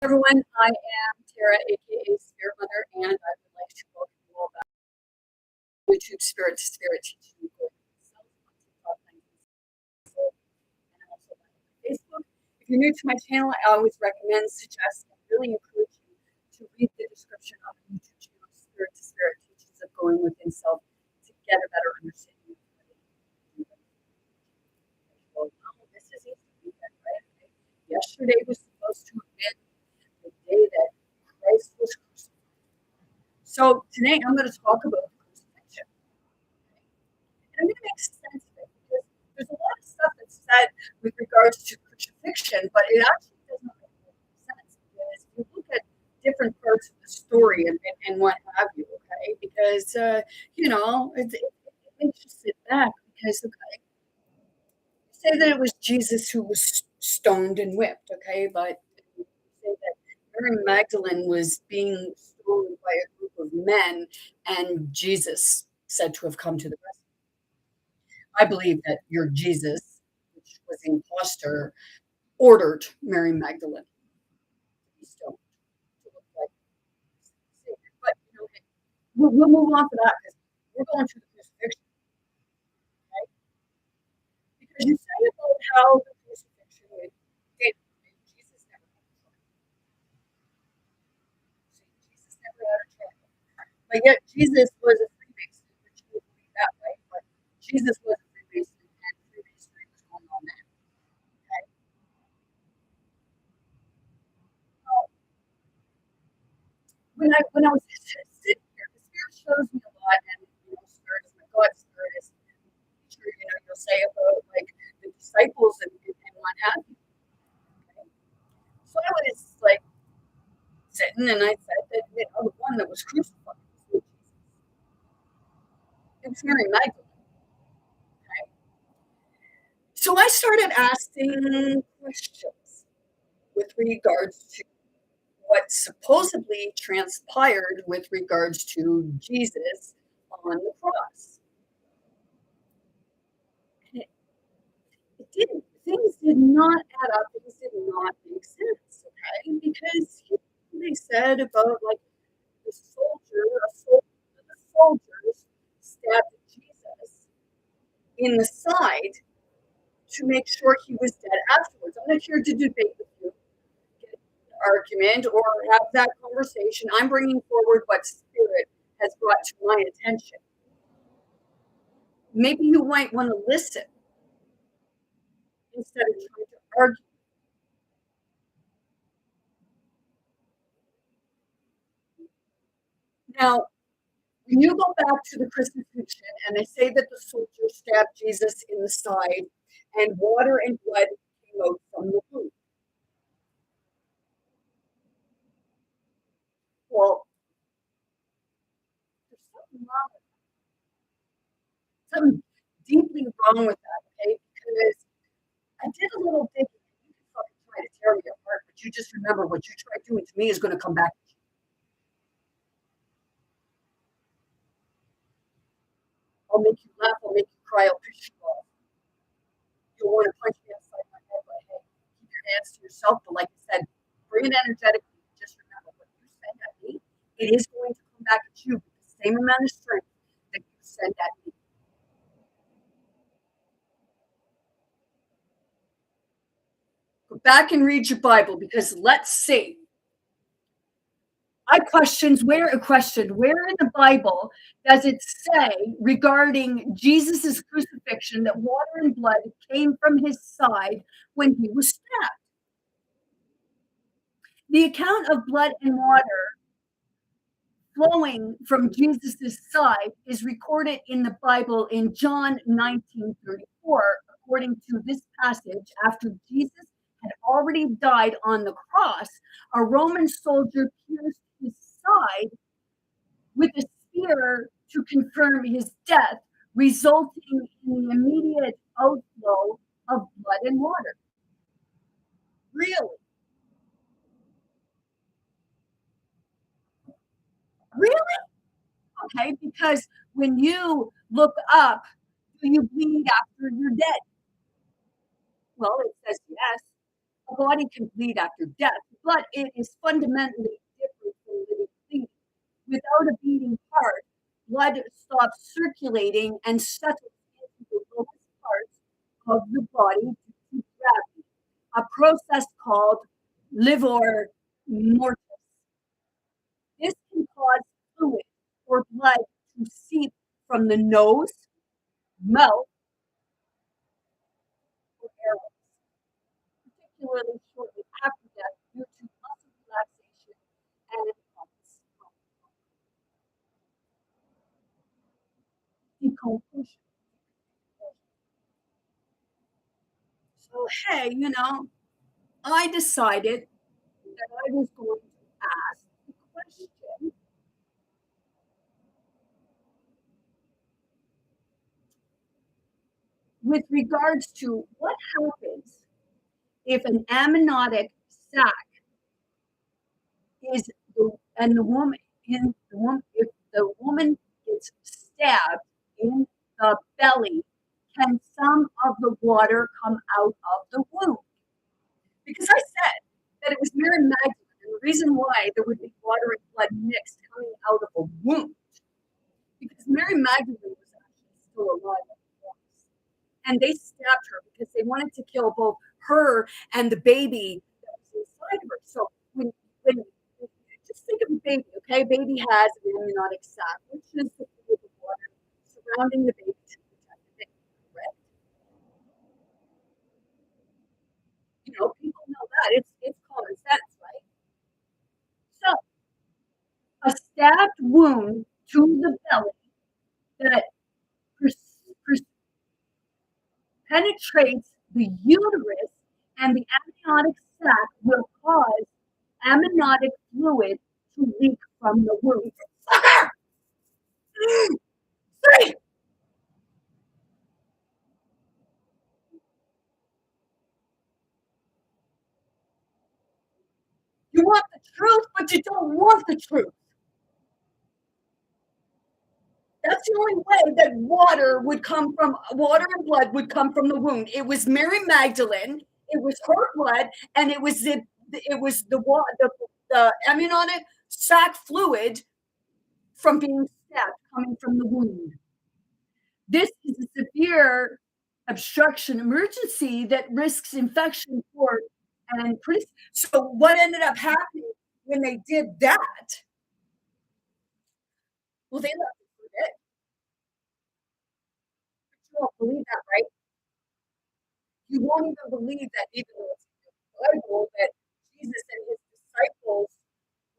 Everyone, I am Tara, aka Spirit Mother, and I would like to welcome you all back to YouTube Spirit to Spirit teaching you for yourself on TikTok and also on Facebook. If you're new to my channel, I always recommend, suggest, and really encourage you to read the description of the YouTube channel Spirit to Spirit teachings of going within self to get a better understanding of what it is. Well, this is Easter weekend, right? Yesterday was supposed to have been the day that Christ was crucified. So today I'm going to talk about the crucifixion. And I'm going to make sense of it because there's a lot of stuff that's said with regards to crucifixion, but it actually doesn't make sense because if you look at different parts of the story and what have you, okay? Because, it makes you sit back because, okay, say that it was Jesus who was stoned and whipped, okay? But say that Mary Magdalene was being stoned by a group of men and Jesus said to have come to the rescue. I believe that your Jesus, which was the imposter, ordered Mary Magdalene to be stoned to look like Savior. But we'll move on to that because we're going through the crucifixion, okay? Because you say about how the crucifixion did, Jesus never had a trial. Jesus never had a trial. But yet Jesus was a Freemason, which you would believe that, right? But Jesus was a Freemason and Freemasonry was going on then. Okay. So when I was sitting here, the Spirit shows me a lot, and Spirit is my God, Spirit is sure you'll say about like the disciples and what have you. Okay? So I was like sitting and I said that the one that was crucified was Jesus. It was Mary Magdalene. Okay? So I started asking questions with regards to what supposedly transpired with regards to Jesus on the cross. And it didn't, things did not add up, things did not make sense, okay? Because they said about like the soldiers stabbed Jesus in the side to make sure he was dead afterwards. I'm not here to debate with you, argument, or have that conversation. I'm bringing forward what Spirit has brought to my attention. Maybe you might want to listen instead of trying to argue. Now, when you go back to the crucifixion and they say that the soldier stabbed Jesus in the side and water and blood came out from the wound. Well, there's something wrong with that. Something deeply wrong with that, okay? Because I did a little digging. You can fucking try to tear me apart, but you just remember what you try doing to me is going to come back. I'll make you laugh. I'll make you cry. I'll piss you off. You'll want to punch me upside my head, but hey, keep your hands to yourself. But like I said, bring it energetically. Just remember what you send at me, it is going to come back at you with the same amount of strength that you send at me. Go back and read your Bible because let's see. I questioned where in the Bible does it say regarding Jesus' crucifixion that water and blood came from his side when he was stabbed? The account of blood and water flowing from Jesus' side is recorded in the Bible in John 19:34. According to this passage, after Jesus had already died on the cross, a Roman soldier pierced his side with a spear to confirm his death, resulting in the immediate outflow of blood and water. Really? Really? Okay, because when you look up, do you bleed after you're dead? Well, it says yes. A body can bleed after death, but it is fundamentally different from living bleeding. Without a beating heart, blood stops circulating and settles into the lowest parts of the body due to gravity, a process called livor mortis. This can cause fluid or blood to seep from the nose, mouth, or airways, particularly shortly after death due to muscle relaxation and decomposition. So, hey, I decided that I was going to ask the question with regards to what happens if an amniotic sac is and the woman if the woman gets stabbed in the belly, can some of the water come out of the wound? Because I said that it was Mary Magdalene, and the reason why there would be water and blood mixed coming out of a wound, because Mary Magdalene was actually still alive at the cross. And they stabbed her because they wanted to kill both her and the baby that was inside of her. So when just think of a baby, okay? Baby has an amniotic sac, which is the fluid of water surrounding the baby to protect the baby, correct? People know that. It's common sense, right? So a stabbed wound to the belly that pers- pers- penetrates the uterus and the amniotic sac will cause amniotic fluid to leak from the wound. Three. You want the truth, but you don't want the truth. That's the only way that water and blood would come from the wound. It was Mary Magdalene, it was her blood, and it was the amniotic sac fluid from being stabbed coming from the wound. This is a severe obstruction emergency that risks infection for and pretty. So what ended up happening when they did that? Well, they left it for dead. You don't believe that, right? You won't even believe that, even though it's in the Bible, that Jesus and his disciples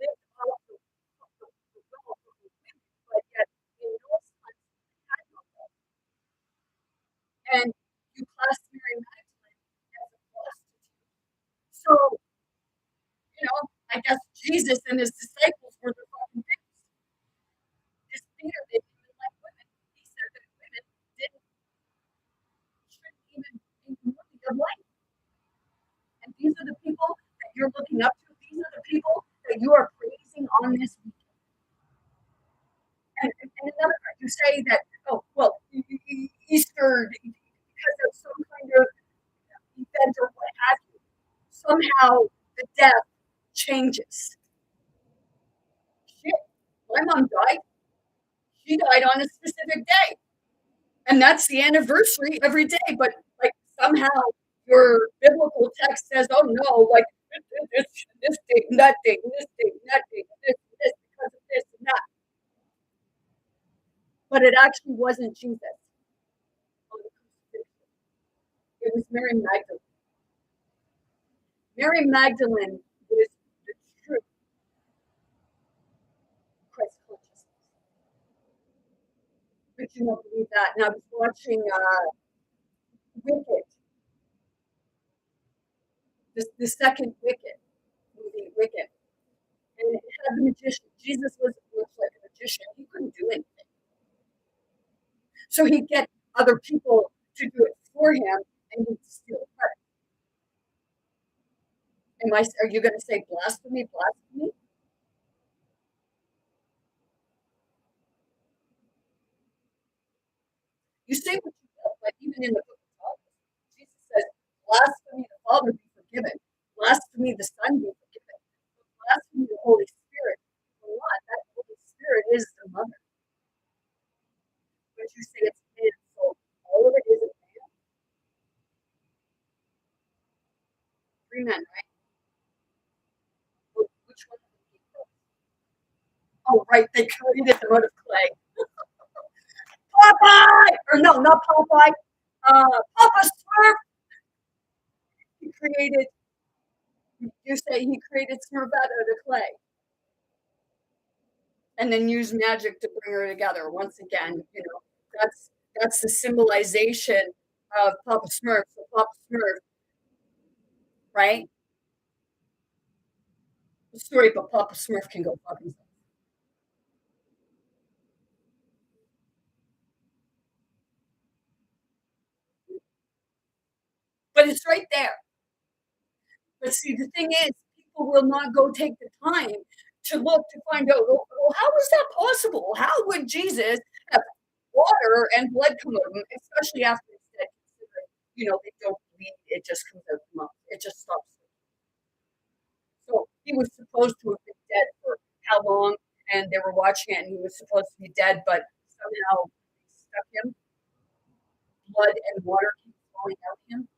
lived off the wealth of the women, but yet in those times they had no wealth. And you class Mary Magdalene as a prostitute. So, I guess Jesus and his disciples were the fucking things. This Peter didn't even like women. He said that women didn't shouldn't even be worthy of life. And these are the people that you're looking up to. These are the people that you are praising on this weekend. And another part, you say that, oh, well, Easter, because of some kind of event or what have you, somehow the death changes. Shit, my mom died. She died on a specific day. And that's the anniversary every day. But like somehow your biblical text says, oh no, like this date, that date, this date, that date, this, because of this and that. But it actually wasn't Jesus on the crucifixion. It was Mary Magdalene. Mary Magdalene was the true Christ consciousness. But you don't believe that. And I was watching Wicked, the second Wicked movie, Wicked. And it had the magician. Jesus looks like a magician. He couldn't do anything. So he'd get other people to do it for him, and you steal credit. Are you going to say blasphemy, blasphemy? You say what you will, but even in the book of Proverbs, Jesus says, blasphemy the Father be forgiven, blasphemy the Son be forgiven, but blasphemy the Holy Spirit. For what? That Holy Spirit is the mother. But you say it's man, so all of it is a man. Three men, right? Which one of them came first? Oh, right, they created them out of clay. Popeye! Or no, not Popeye. Papa Smurf. He created, you say he created Smurf out of clay. And then use magic to bring her together. Once again, that's the symbolization of Papa Smurf. So Papa Smurf, right? The story, but Papa Smurf can go fuck himself. But it's right there. But see, the thing is, people will not go take the time to look to find out, well, how is that possible? How would Jesus have water and blood come out of him, especially after he's dead, considering, they don't bleed, it just comes out the mouth. It just stops. So he was supposed to have been dead for how long? And they were watching it, and he was supposed to be dead, but somehow they stuck him. Blood and water keep flowing out of him.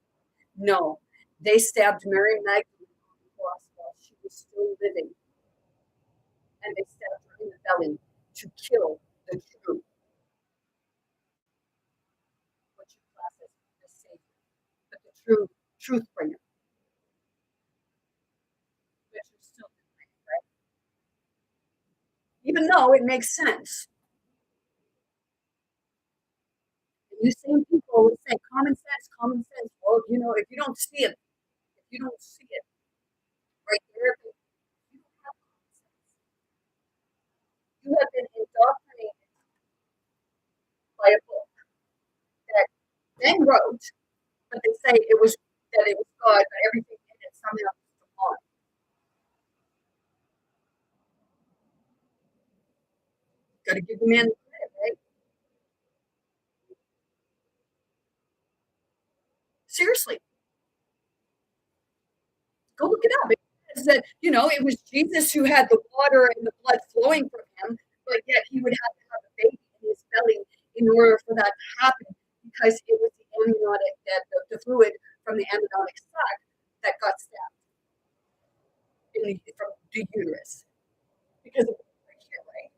No, they stabbed Mary Magdalene on the cross while she was still living, and they stabbed her in the belly to kill the true, what you class as the savior, but the true truth bringer, which is still denying, right? Even though it makes sense. You same people would say common sense, common sense. Well, if you don't see it, if you don't see it right there, you don't have common sense. You have been indoctrinated by a book that men wrote, but they say it was God, but everything in it somehow is demonic. Got to give the man the credit, right? Seriously, go look it up. It says that it was Jesus who had the water and the blood flowing from him, but yet he would have to have a baby in his belly in order for that to happen, because it was the amniotic, that the fluid from the amniotic sac that got stabbed from the uterus. Because of right here, right?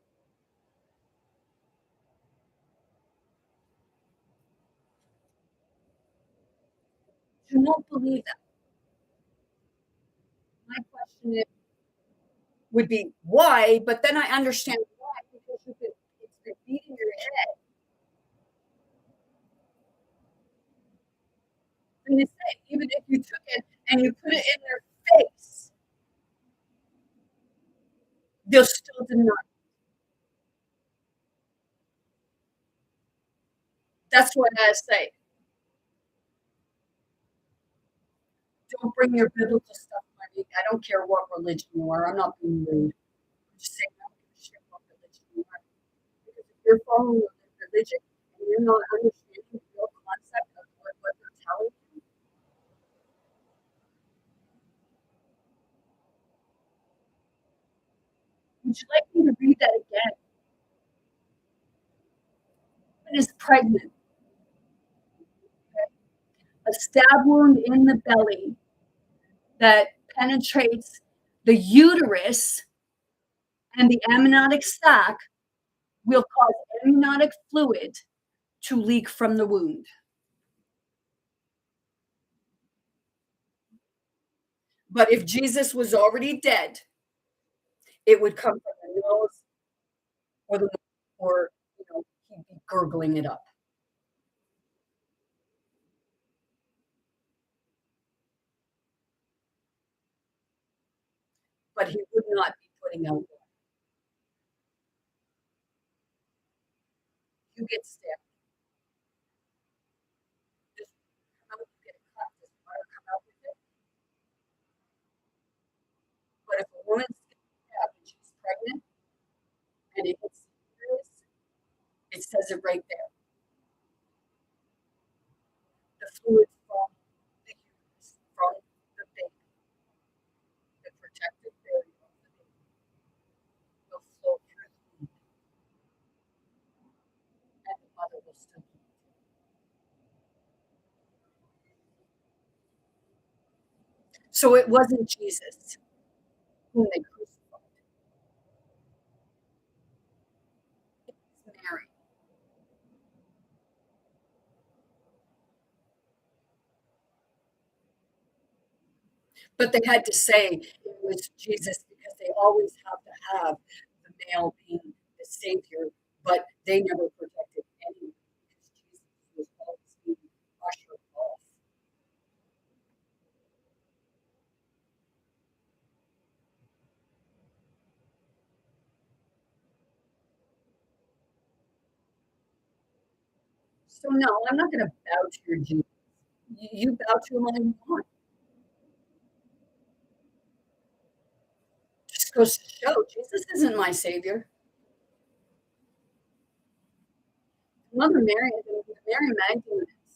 You won't believe that. My question would be why, but then I understand why, because it's been beating your head. And they say, even if you took it and you put it in their face, they'll still deny. That's what I say. Don't bring your biblical stuff on me. I don't care what religion you are. I'm not being rude. I'm just saying I don't give a shit what religion you are. Because if you're following a religion and you're not understanding the real concept of what they're telling you, would you like me to read that again? Woman is pregnant. Okay? A stab wound in the belly that penetrates the uterus and the amniotic sac will cause amniotic fluid to leak from the wound. But if Jesus was already dead, it would come from the nose or the or he'd be gurgling it up. But he would not be putting out blood. You get stabbed. Just how you get woman's when she's pregnant and it hits the uterus, it says it right there. The fluid from the uterus, from the baby, the protective barrier of the baby, will flow through the womb, and the mother will still be. So it wasn't Jesus whom they crucified, it was Mary. But they had to say it was Jesus because they always have to have the male being the savior, but they never protected anyone because Jesus was always being ushered off. So no, I'm not going to bow to your Jesus. You bow to him all you want. Just goes to show Jesus isn't my savior. Mother Mary, Mary Magdalene is.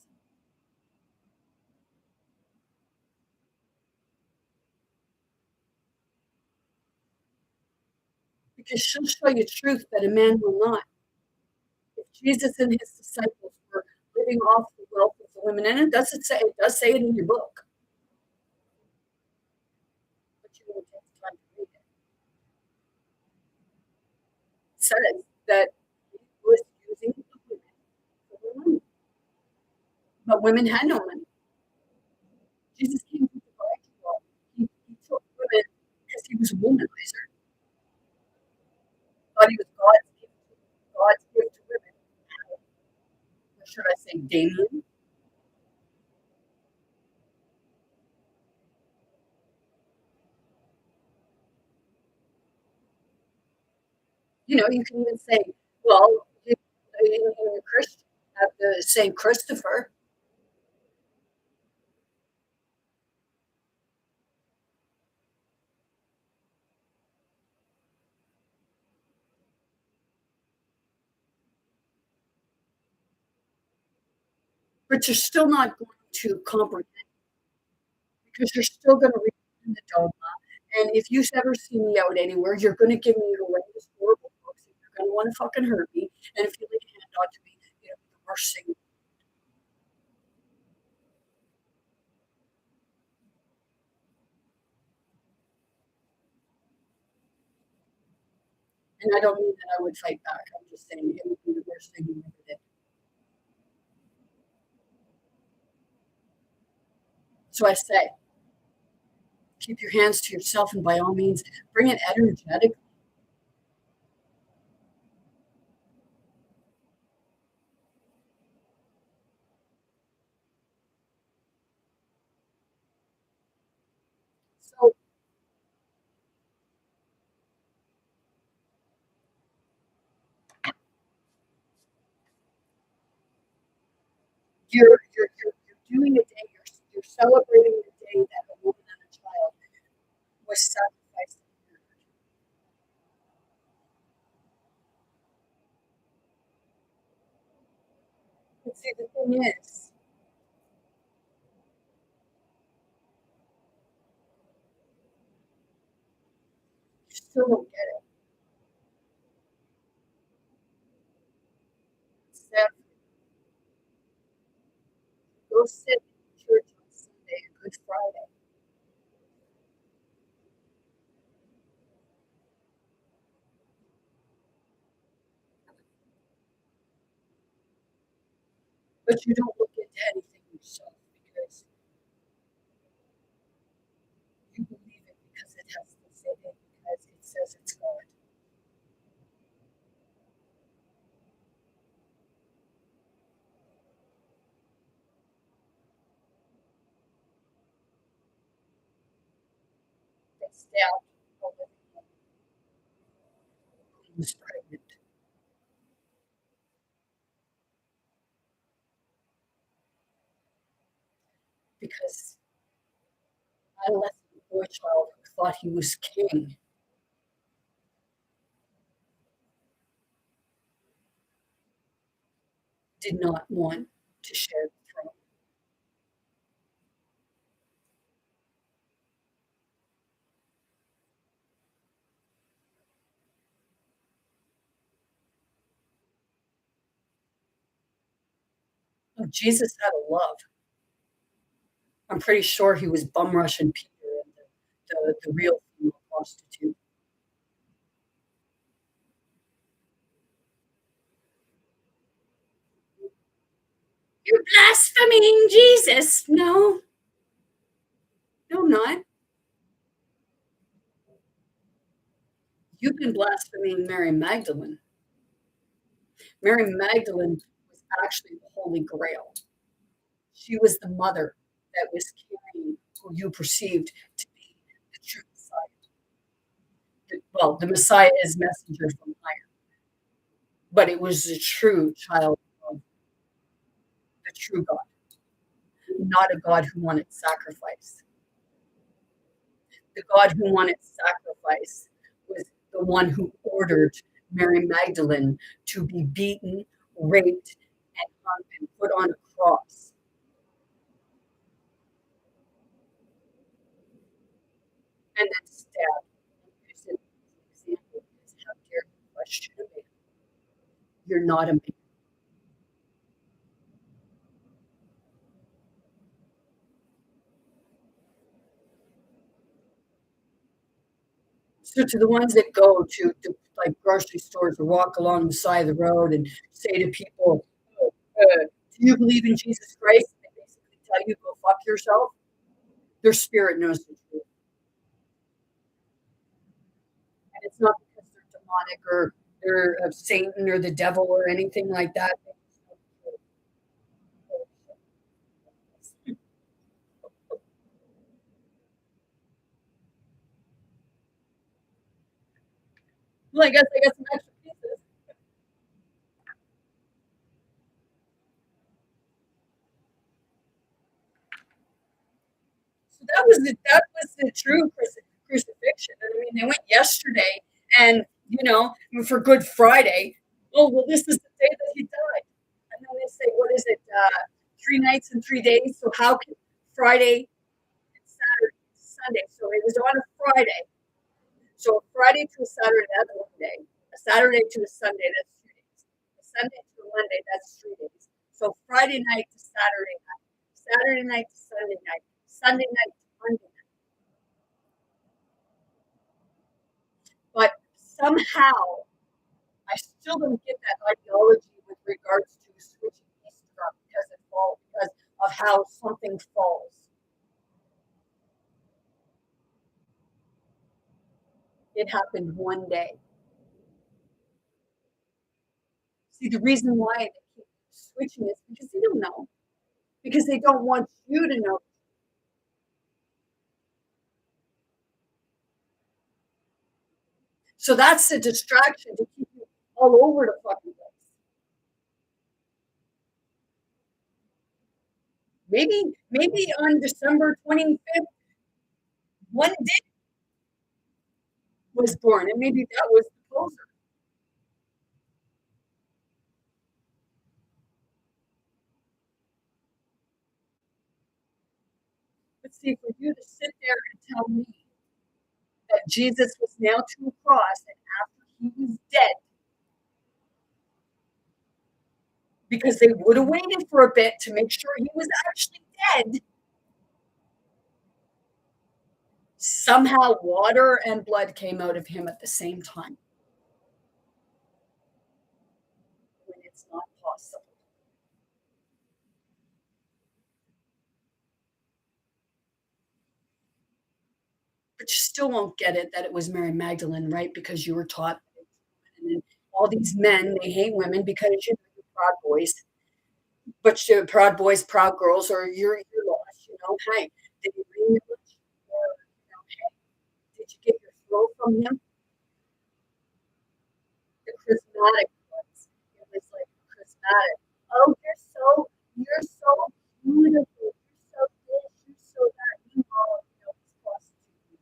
Because she'll show you truth that a man will not. If Jesus and his disciples were living off the wealth of the women, and it does say it in your book, but you won't take the time to read it. It says that he was using the women for their money, but women had no money. Jesus came to provide for all. He took women because he was a womanizer. Thought he was God's gift to women. Or should I say Damien? You can even say, well, in Christian, have the Saint Christopher, but you're still not going to comprehend because you're still going to read in the dogma. And if you ever see me out anywhere, you're going to give me horrendous, horrible books. And you're going to want to fucking hurt me. And if you lay a hand onto me, the worst thing. And I don't mean that I would fight back. I'm just saying it would be the worst thing you ever did. So I say, keep your hands to yourself, and by all means, bring it energetic. So you're doing a day. You're celebrating the day that a woman and a child was sacrificed. But see, the thing is, you still don't get it. Steph, go sit in church on Sunday and Good Friday. But you don't look into anything yourself because you believe it because it has to say it because it says it's God. They stabbed a living woman who was pregnant because adolescent boy child who thought he was king did not want to share the throne. Oh, Jesus had a love. I'm pretty sure he was bum rushing Peter and the real female prostitute. You're blaspheming Jesus. No, no, I'm not. You've been blaspheming Mary Magdalene. Mary Magdalene was actually the Holy Grail. She was the mother that was carrying who you perceived to be the true Messiah. Well, the Messiah is messenger from higher, but it was the true child of the true God, not a God who wanted sacrifice. The God who wanted sacrifice was the one who ordered Mary Magdalene to be beaten, raped, and hung and put on a cross, and then stabbed. Use it as an example because how dare you question a man? You're not a man. So to the ones that go to like grocery stores or walk along the side of the road and say to people, "Oh, "Do you believe in Jesus Christ?" They basically tell you, "Go fuck yourself." Their spirit knows the truth, and it's not because they're demonic or they're of Satan or the devil or anything like that. Well, I got some extra pieces. So that was the true crucifixion. And I mean, they went yesterday, and for Good Friday. Oh well, this is the day that he died, and then they say, what is it? 3 nights and 3 days. So how can Friday and Saturday, Sunday? So it was on a Friday. So a Friday to a Saturday, that's one day. A Saturday to a Sunday, that's 2 days. A Sunday to a Monday, that's 3 days. So Friday night to Saturday night, Saturday night to Sunday night, Sunday night to Monday night. But somehow, I still don't get that ideology with regards to switching Easter up because it falls, because of how something falls. It happened one day. See, the reason why they keep switching is because they don't know, because they don't want you to know. So that's the distraction to keep you all over the fucking place. Maybe on December 25th, one dick was born, and maybe that was the closer. But see, for you to sit there and tell me that Jesus was nailed to a cross and after he was dead, because they would have waited for a bit to make sure he was actually dead, somehow water and blood came out of him at the same time when it's not possible. But you still won't get it that it was Mary Magdalene, right? Because you were taught and all these men, they hate women because you're proud boys. But you're proud boys, proud girls, or you're lost, Hey, did you bring your lunch? Or, hey, did you get your throw from him? The charismatic ones. It was like charismatic. Oh, you're so beautiful. You're so this, you're so that. This prostitute.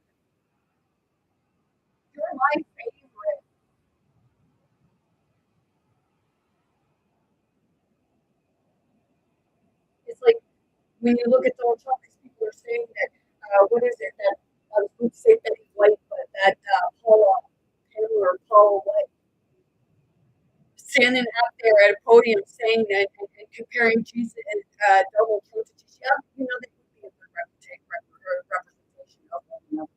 You're my favorite. when you look at Donald Trump, because people are saying that, what is it, that I was going to say Betty White, but that Paula Taylor or Paul White standing out there at a podium saying that and comparing Jesus and Donald Trump to Jesus, yeah, they would be a good representation of one another.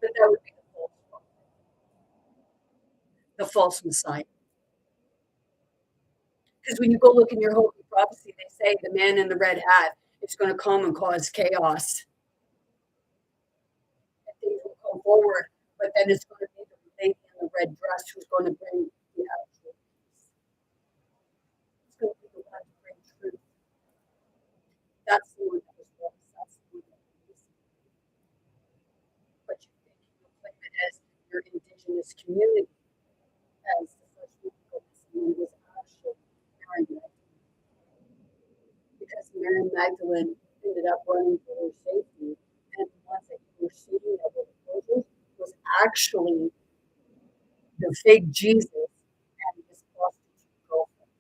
But that would be the false Messiah. Because when you go look in your holy prophecy, they say the man in the red hat is going to come and cause chaos. And things will come forward, but then it's going to be the lady in the red dress who's going to bring the actual peace. It's going to be the one to bring truth. That's the one that was lost. That's the one that was missing. But you think you claim it as your indigenous community as the first people missing was actually Mary Magdalene. Because Mary Magdalene ended up running for her safety, and the ones that you were seeing at the closures was actually the fake Jesus and his prostitute girlfriend.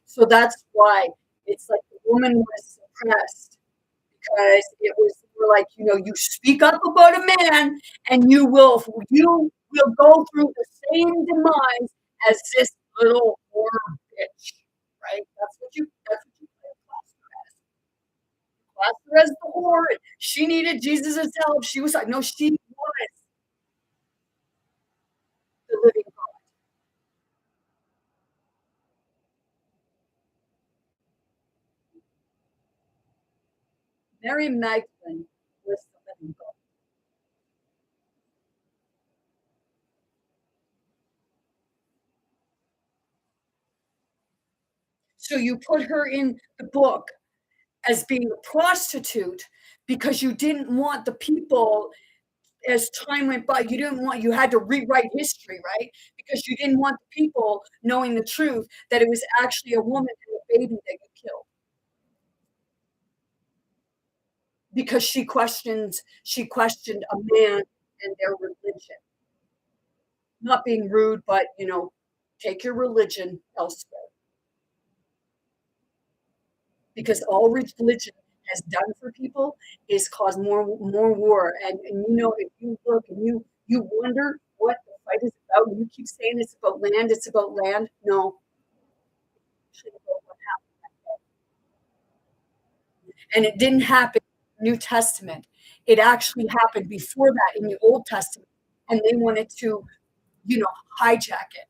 So that's why it's like the woman was suppressed because it was more like, you speak up about a man and you will go through the same demise as this little whore bitch, right? That's what you classed her as the whore. And she needed Jesus' help. She was like, no, she was the living God. Mary Magdalene was the living God. So you put her in the book as being a prostitute because you didn't want the people, as time went by, you had to rewrite history, right? Because you didn't want the people knowing the truth that it was actually a woman and a baby that you killed because she questioned a man and their religion. Not being rude, but take your religion elsewhere because all religion has done for people is cause more war. And if you look and you wonder what the fight is about, and you keep saying it's about land, it's about land. No, it's about what happened. And it didn't happen in the New Testament. It actually happened before that in the Old Testament. And they wanted to, hijack it.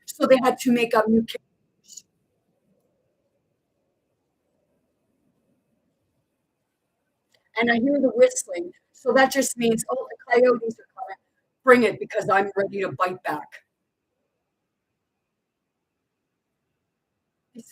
So they had to make up new characters. And I hear the whistling. So that just means, oh, the coyotes are coming. Bring it because I'm ready to bite back. See,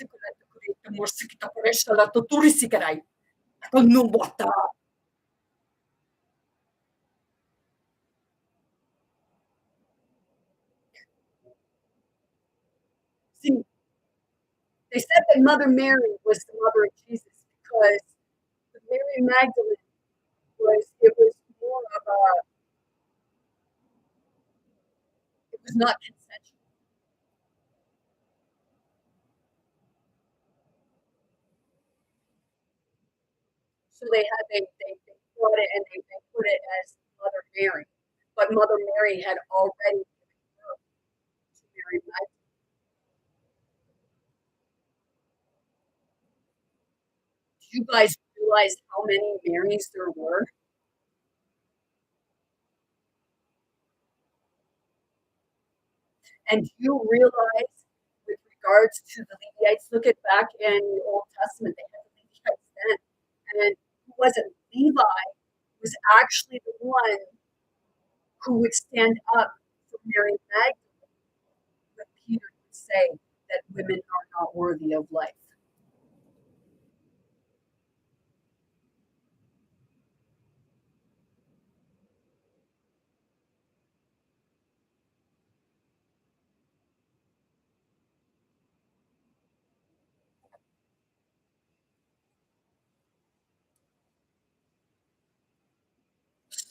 they said that Mother Mary was the mother of Jesus because Mary Magdalene it was more of it was not consensual. So they brought it and they put it as Mother Mary. But Mother Mary had already given birth to Mary Magdalene. Do you guys realize how many Marys there were? And do you realize, with regards to the Levites, look at back in the Old Testament, they had the Levites then. And who was it? Levi was actually the one who would stand up for Mary Magdalene when Peter would say that women are not worthy of life.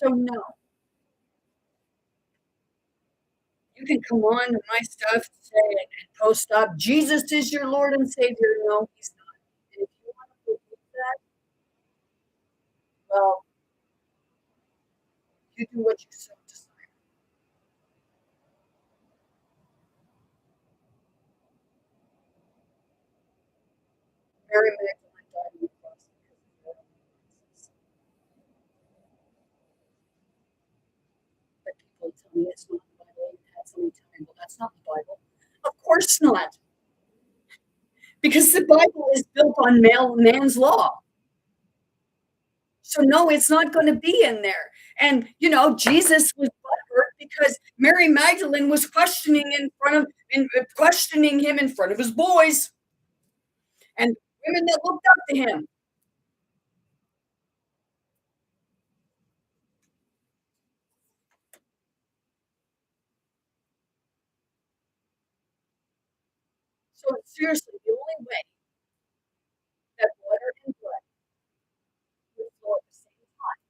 So, no, you can come on to my stuff, say it, and post up, Jesus is your Lord and Savior. No, he's not. And if you want to believe that, well, you do what you so desire. Mary Magdalene died on the cross because of her offenses. But people tell me it's not the Bible. You had somebody tell me, well, that's not the Bible. Of course not, because the Bible is built on man's law. So no, it's not going to be in there. And Jesus was butthurt because Mary Magdalene was questioning him in front of his boys and women that looked up to him. So seriously, the only way that water and blood would flow at the same time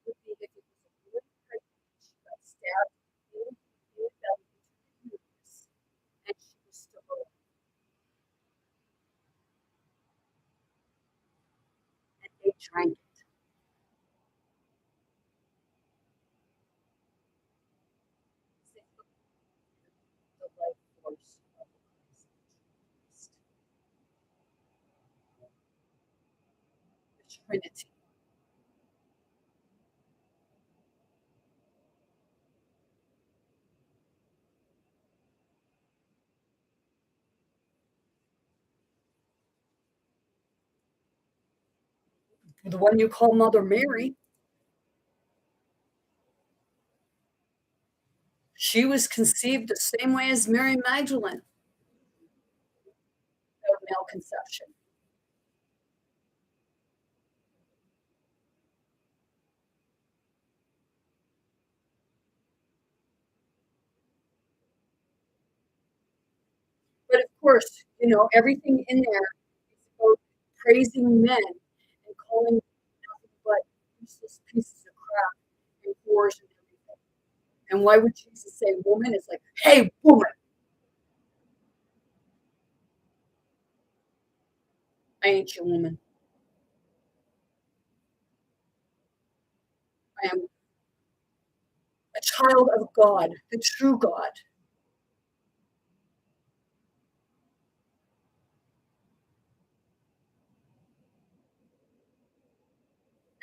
would be if it was a woman pregnant and she got stabbed in the belly between the uterus and she was still alive and they drank it. The life force of Christ, the Trinity. The one you call Mother Mary, she was conceived the same way as Mary Magdalene, of male conception. But of course, everything in there is about praising men and calling them nothing but useless pieces of crap and whores and everything. And why would Jesus say woman? It's like, hey, woman, I ain't your woman. I am a child of God, the true God.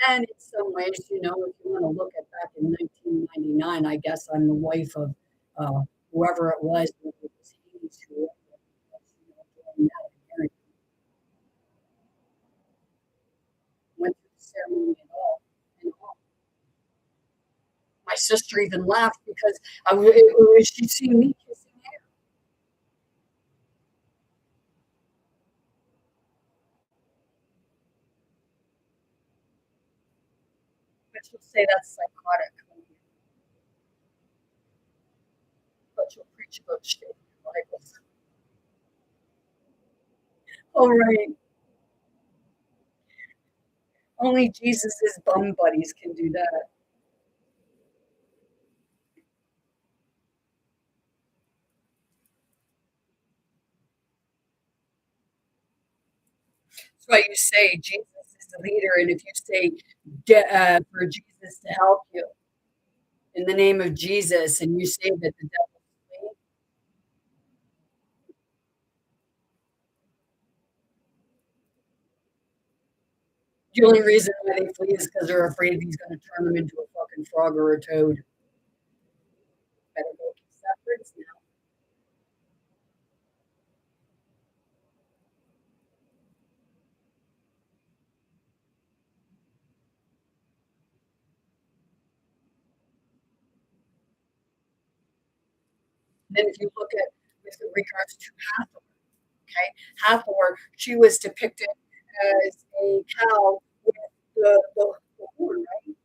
And in some ways, if you want to look at back in 1999, I guess I'm the wife of whoever it was, whether it was Hades, whoever it was, doing that and went through the ceremony and all. And all. My sister even laughed because she seen me kissing her. But she'll say that's psychotic. But she'll preach about shit in the Bible. All right. Only Jesus's bum buddies can do that. That's why you say Jesus is the leader, and if you say for Jesus to help you in the name of Jesus, and you say that the devil flee, the only reason why they flee is because they're afraid he's going to turn them into a fucking frog or a toad. Better go keep separates now. Then if you look at with regards to Hathor, okay, Hathor, she was depicted as a cow with the horn, right? And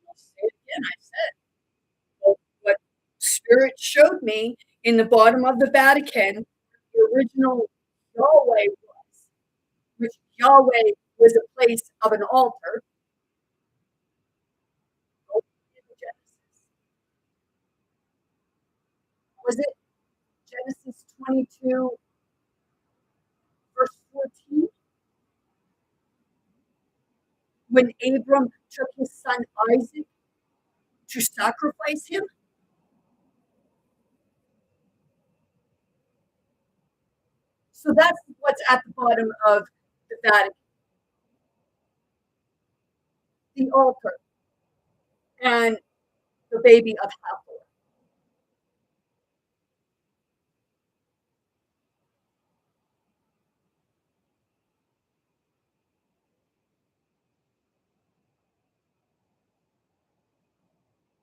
I'll say it again. I said, well, what Spirit showed me in the bottom of the Vatican the original Yahweh was, which Yahweh was a place of an altar. Was it Genesis 22, verse 14? When Abram took his son Isaac to sacrifice him? So that's what's at the bottom of the Vatican, the altar and the baby of Hathor.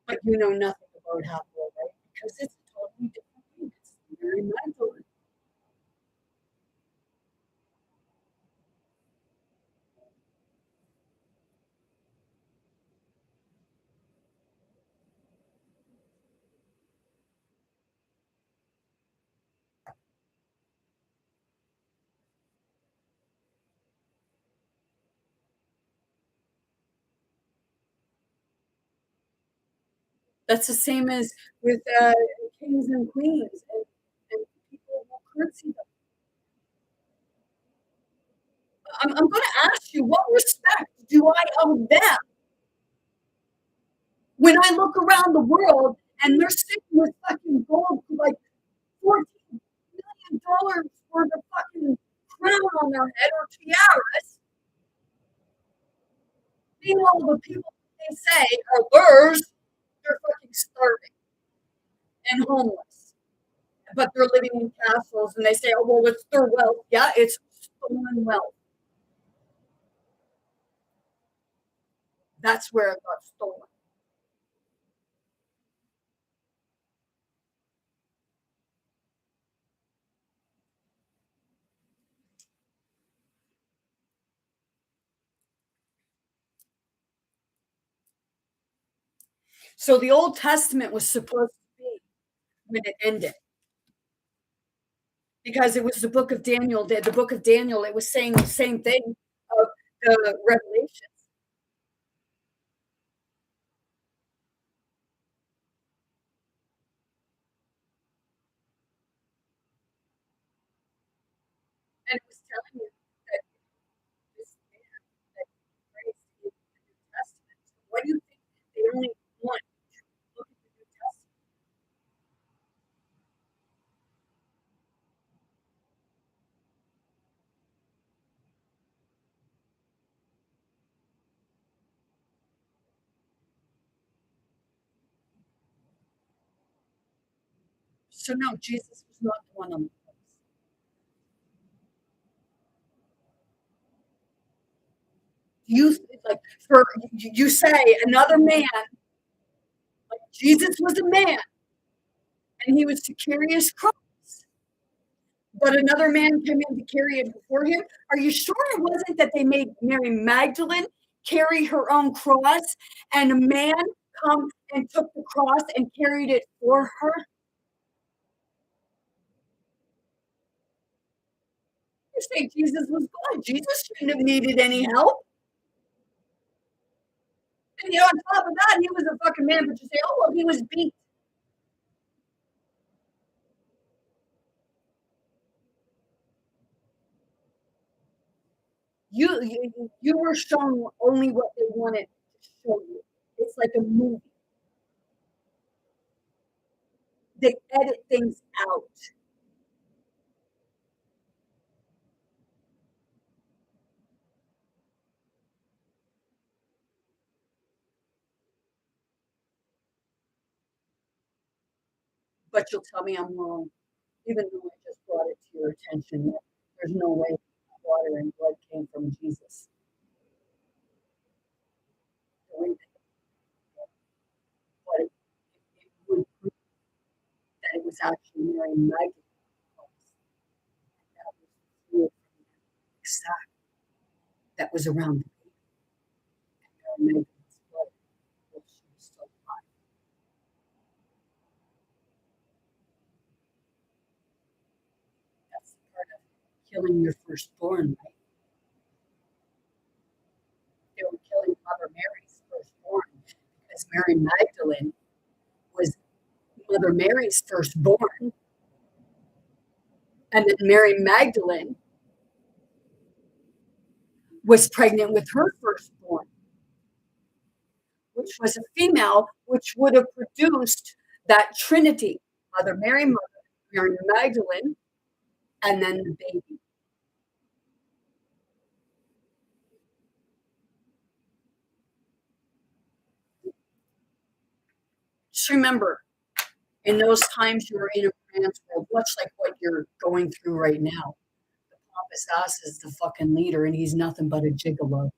But you know nothing about Hathor, right? Because it's a totally different thing. It's very mental. That's the same as with kings and queens and people who curtsy them. I'm going to ask you, what respect do I owe them when I look around the world and they're sitting with fucking gold, like $14 million for the fucking crown on their head or tiaras? Meanwhile, the people they say are theirs, they're fucking starving and homeless. But they're living in castles and they say, oh, well, it's their wealth. Yeah, it's stolen wealth. That's where it got stolen. So the Old Testament was supposed to be when it ended because it was the book of Daniel. The book of Daniel, it was saying the same thing of the Revelation. And it was telling you that this man that praised in the New Testament. So what do you think? They only want to look at the New Testament. So no, Jesus was not the one on the cross. You like for you say another man, like Jesus was a man and he was to carry his cross. But another man came in to carry it before him. Are you sure it wasn't that they made Mary Magdalene carry her own cross and a man come and took the cross and carried it for her? You say Jesus was God. Jesus shouldn't have needed any help. And on top of that, he was a fucking man, but you say, oh, well, he was beat. You were shown only what they wanted to show you. It's like a movie. They edit things out. But you'll tell me I'm wrong, even though I just brought it to your attention that there's no way water and blood came from Jesus. The way that but it would prove that it was actually Mary Magdalene that was the fluid exact that was around Mary Magdalene's blood while she was still alive. killing your firstborn, right? They were killing Mother Mary's firstborn because Mary Magdalene was Mother Mary's firstborn, and then Mary Magdalene was pregnant with her firstborn, which was a female, which would have produced that Trinity, Mother Mary, Mary Magdalene, and then the baby. Just remember, in those times you were in a man's world, much like what you're going through right now. The pompous ass is the fucking leader, and he's nothing but a gigolo, a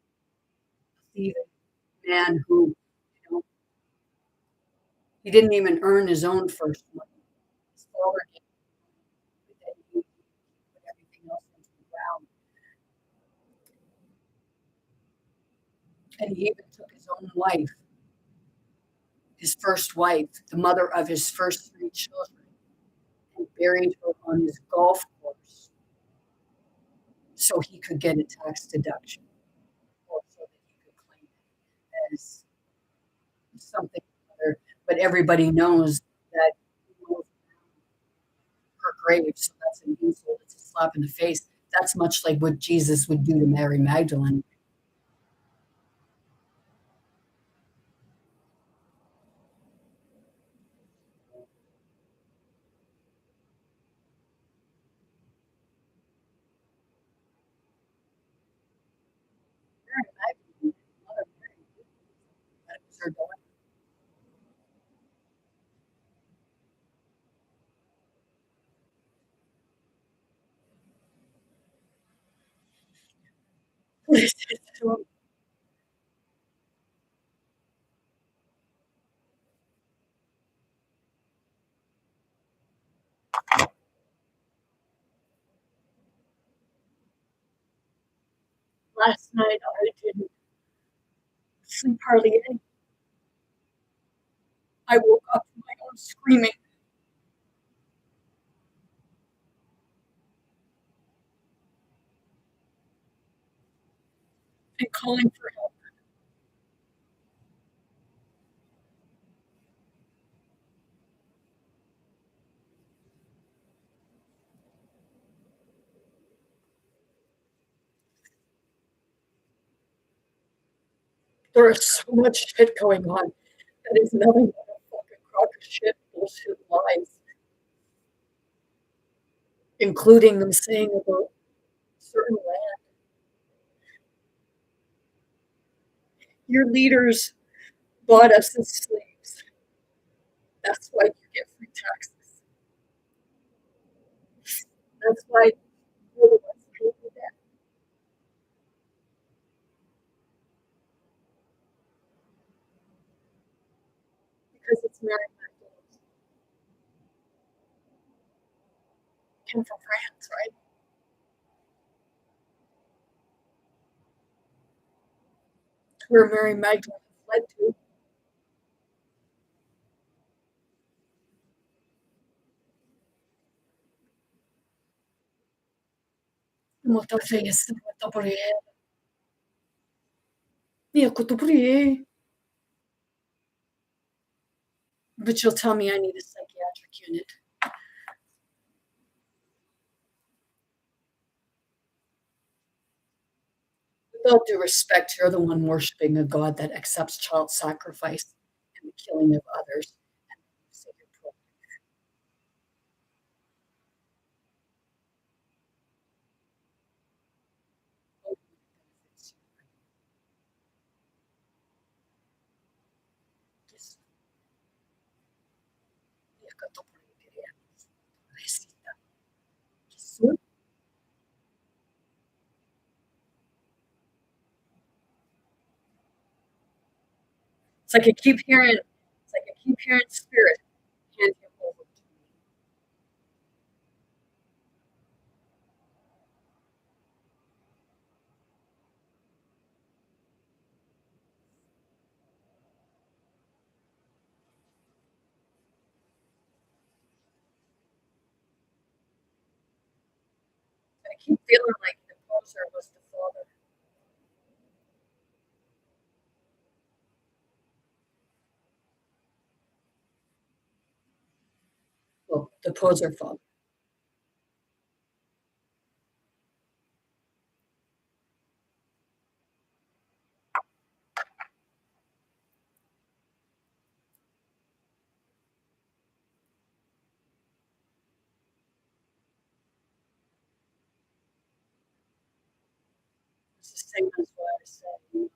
thieving man who, you know, he didn't even earn his own first money. His father gave him, but then he put everything else into the ground, and he even took his own wife, his first wife, the mother of his first three children, and buried her on his golf course so he could get a tax deduction, or so that he could claim it as something other. But everybody knows that he knows her grave, so that's an insult. It's a slap in the face. That's much like what Jesus would do to Mary Magdalene. Mary Magdalene, Mother Mary, that was her daughter. Last night I didn't sleep hardly any. I woke up to my own screaming and calling for help. There is so much shit going on that is nothing but a fucking crock of shit, bullshit lies, including them saying about certain land. Your leaders bought us as slaves. That's why you get free taxes. That's why we're the ones paying the debt, because it's Mary Magdalene. Came from France, right? Where Mary Magdalene fled to. Mutta face, mutta prie. Yeah, kuto prie. But you'll tell me I need a psychiatric unit. With all due respect, you're the one worshiping a God that accepts child sacrifice and the killing of others. And you say you're pro. It's like I keep hearing, it's like I keep hearing spirit hand him over to me. keep feeling like the poser was the father. Well, the poser father. It's the same as what I said.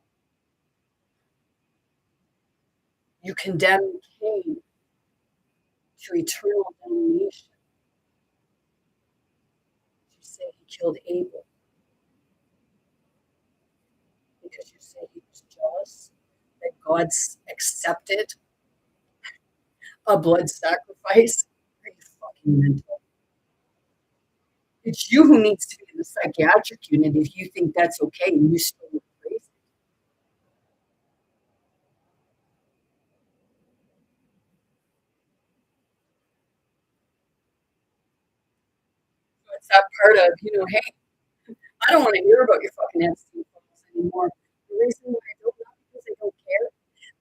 You condemn Cain to eternal damnation. You say he killed Abel because you say he was jealous that God's accepted a blood sacrifice. Are you fucking mental? It's you who needs to be in the psychiatric unit if you think that's okay and you still look crazy. So it's that part of, hey, I don't want to hear about your fucking Epstein files anymore. The reason why I don't, not because I don't care.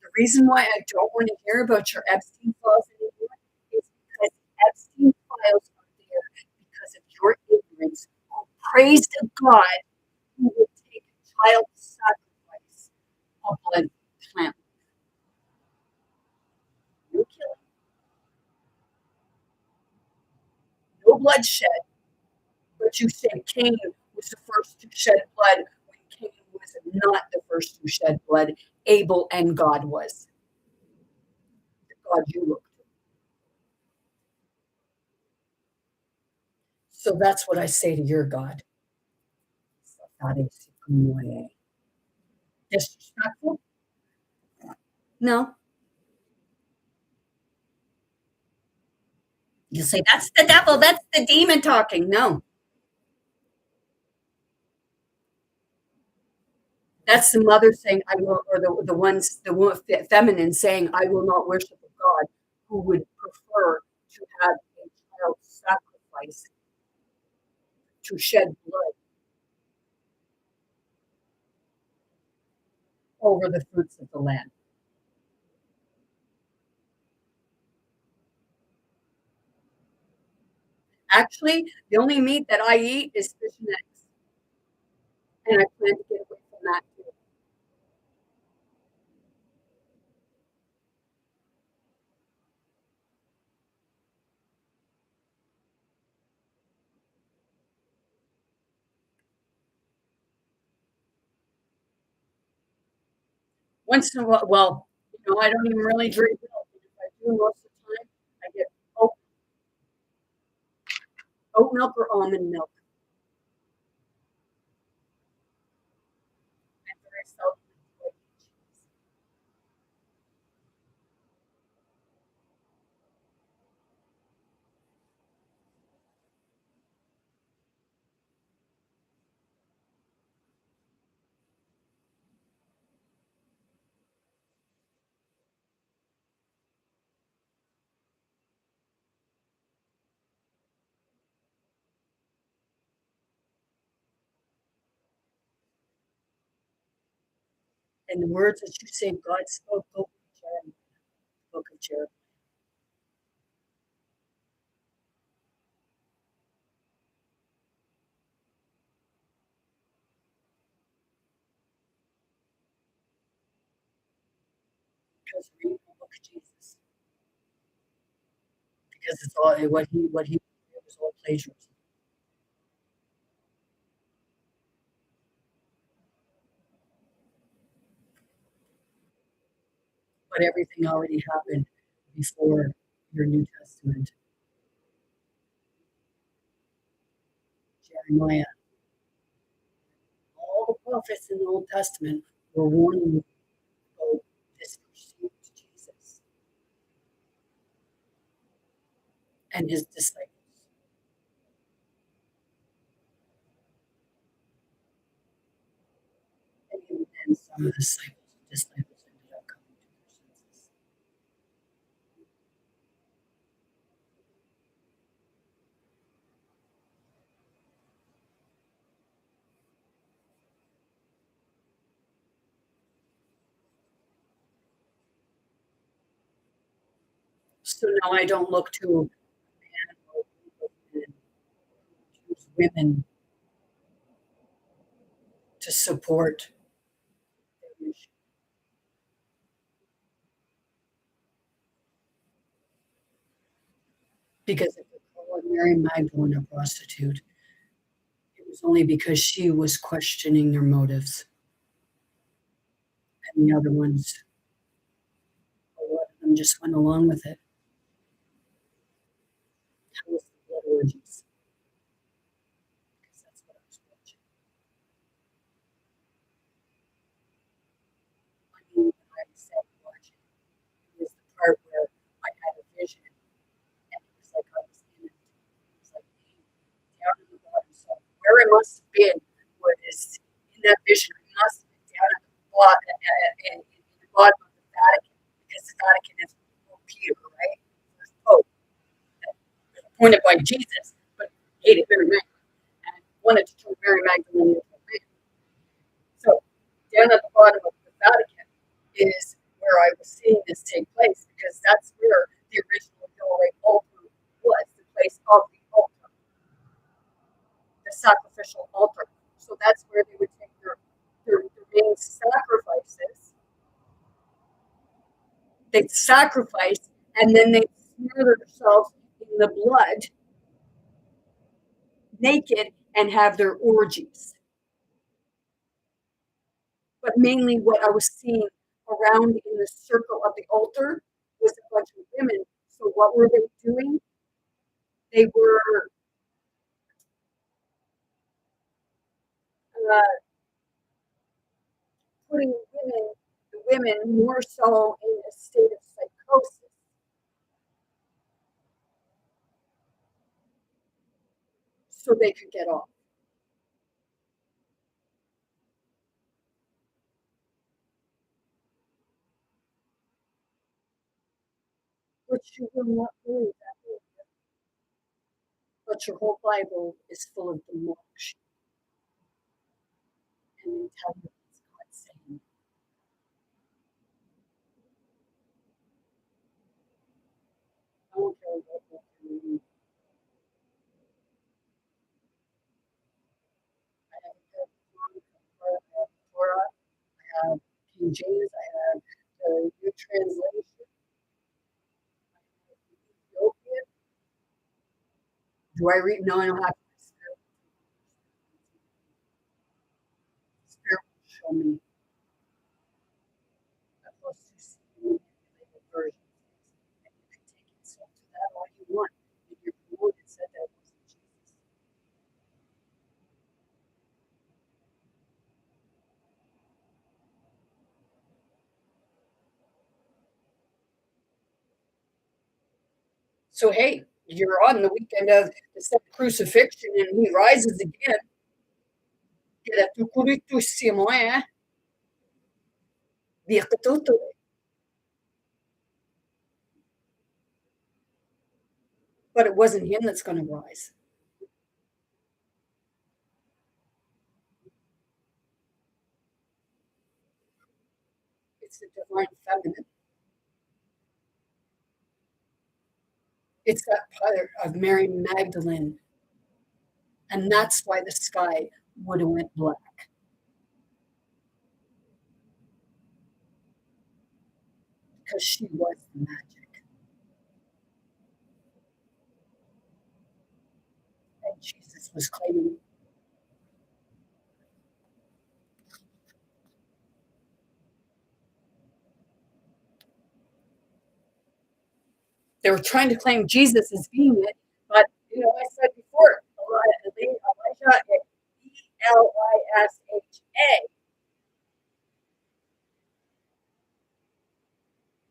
The reason why I don't want to hear about your Epstein files anymore is because Epstein files are there because of your ignorance. Oh, praise to God who would take a child sacrifice a blood plant. No killing, no bloodshed. But you said Cain was the first to shed blood when Cain was not the first to shed blood. Abel and God was. The God you look to. So that's what I say to your God. Disrespectful? No. You say that's the devil, that's the demon talking. No. That's the mother saying, I will, or the feminine saying, I will not worship a God who would prefer to have a child sacrifice to shed blood over the fruits of the land. Actually, the only meat that I eat is fish and eggs, and I plan to get away from that too. Once in a while, well, I don't even really drink milk. If I do most of the time, I get oat, oat milk or almond milk. And very seldom I eat cheese. And the words that you say God spoke over Jeremiah, book of Jeremiah, because read the book of Jesus, because it's all what he it was all plagiarism. But everything already happened before your New Testament. Jeremiah, all the prophets in the Old Testament were warning you about this pursuit to Jesus and his disciples. And even then, some of the disciples ended up coming to their senses. now I don't look to a man or a group of men who choose women to support their mission. Because if they call Mary Magdalene a prostitute, it was only because she was questioning their motives, and the other ones, a lot of them just went along with it. How was the blood orgies? Because that's what I was watching. I mean, when I said watching, it was the part where I had a vision, and it was like I was in it. It was like being down in the bottom. So where I must have been was in that vision. I must have been down at the bottom, in the bottom of the Vatican, because the Vatican is Pope Peter, right? First Pope, appointed by Jesus, but hated Mary Magdalene and wanted to turn Mary Magdalene into a man. So down at the bottom of the Vatican is where I was seeing this take place, because that's where the original Hillary altar was, the place of the altar, the sacrificial altar. So that's where they would take their main sacrifices. They'd sacrifice, and then they'd smear themselves in the blood naked and have their orgies. But mainly what I was seeing around in the circle of the altar was a bunch of women. So what were they doing? They were uh, putting the women more so in a state of psychosis so they could get off. But you will not believe that. But your whole Bible is full of demolition, and they tell you it's God saying. I don't care what book you read. I have a Torah, I have King James, I have the New Translation, Ethiopian. Do I read? No, I don't have to. Spirit will show me a close to manipulated version of things, and you can take yourself to that all you want. And you're promoted said that wasn't Jesus. So hey, you're on the weekend of the crucifixion, and he rises again. But it wasn't him that's going to rise. It's the divine feminine. It's that part of Mary Magdalene, and that's why the sky would have went black, because she was the magic, and Jesus was claiming. They were trying to claim Jesus as being it, but I said before, Elijah, Elisha,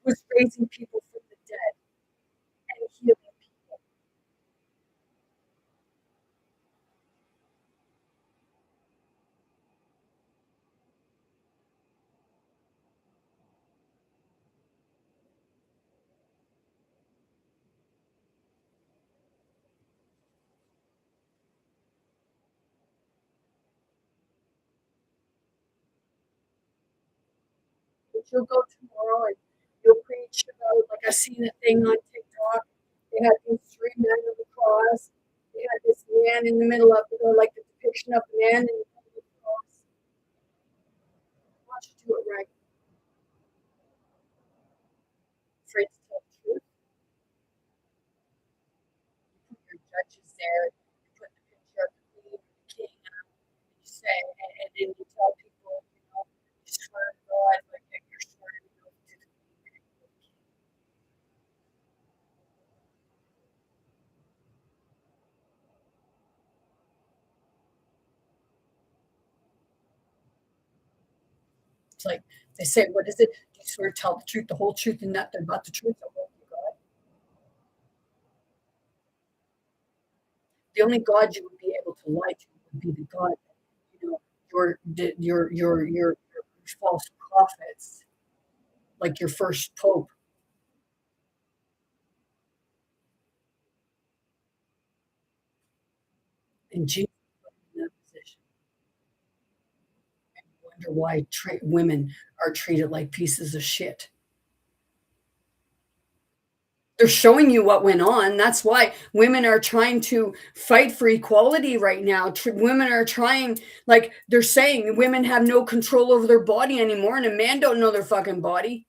was raising people from the dead and healing people. But you'll go tomorrow and you'll preach about, like I seen a thing on TikTok man in the middle of it, or like the depiction of the man in the middle of the cross. Watch you do it right. Afraid to tell the truth. You put your judges there. You put the picture of the queen, the king, and you say, and then you tell people, you swear to God, like you're swearing to the queen and the king. It's like they say, what is it? Do you swear to tell the truth, the whole truth, and nothing but the truth? So help you God. The only God you would be able to lie to would be the God that, your false prophets, like your first pope, and Jesus put in that position. And you wonder why women are treated like pieces of shit. They're showing you what went on. That's why women are trying to fight for equality right now. Women are trying, like they're saying, women have no control over their body anymore, and a man don't know their fucking body.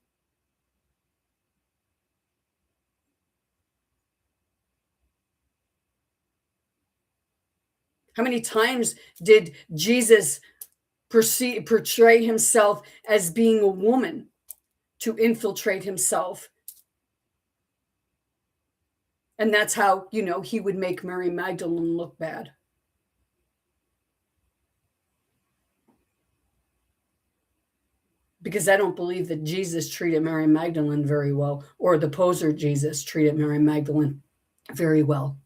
How many times did Jesus portray himself as being a woman to infiltrate himself? And that's how, he would make Mary Magdalene look bad. Because I don't believe that Jesus treated Mary Magdalene very well, or the poser Jesus treated Mary Magdalene very well.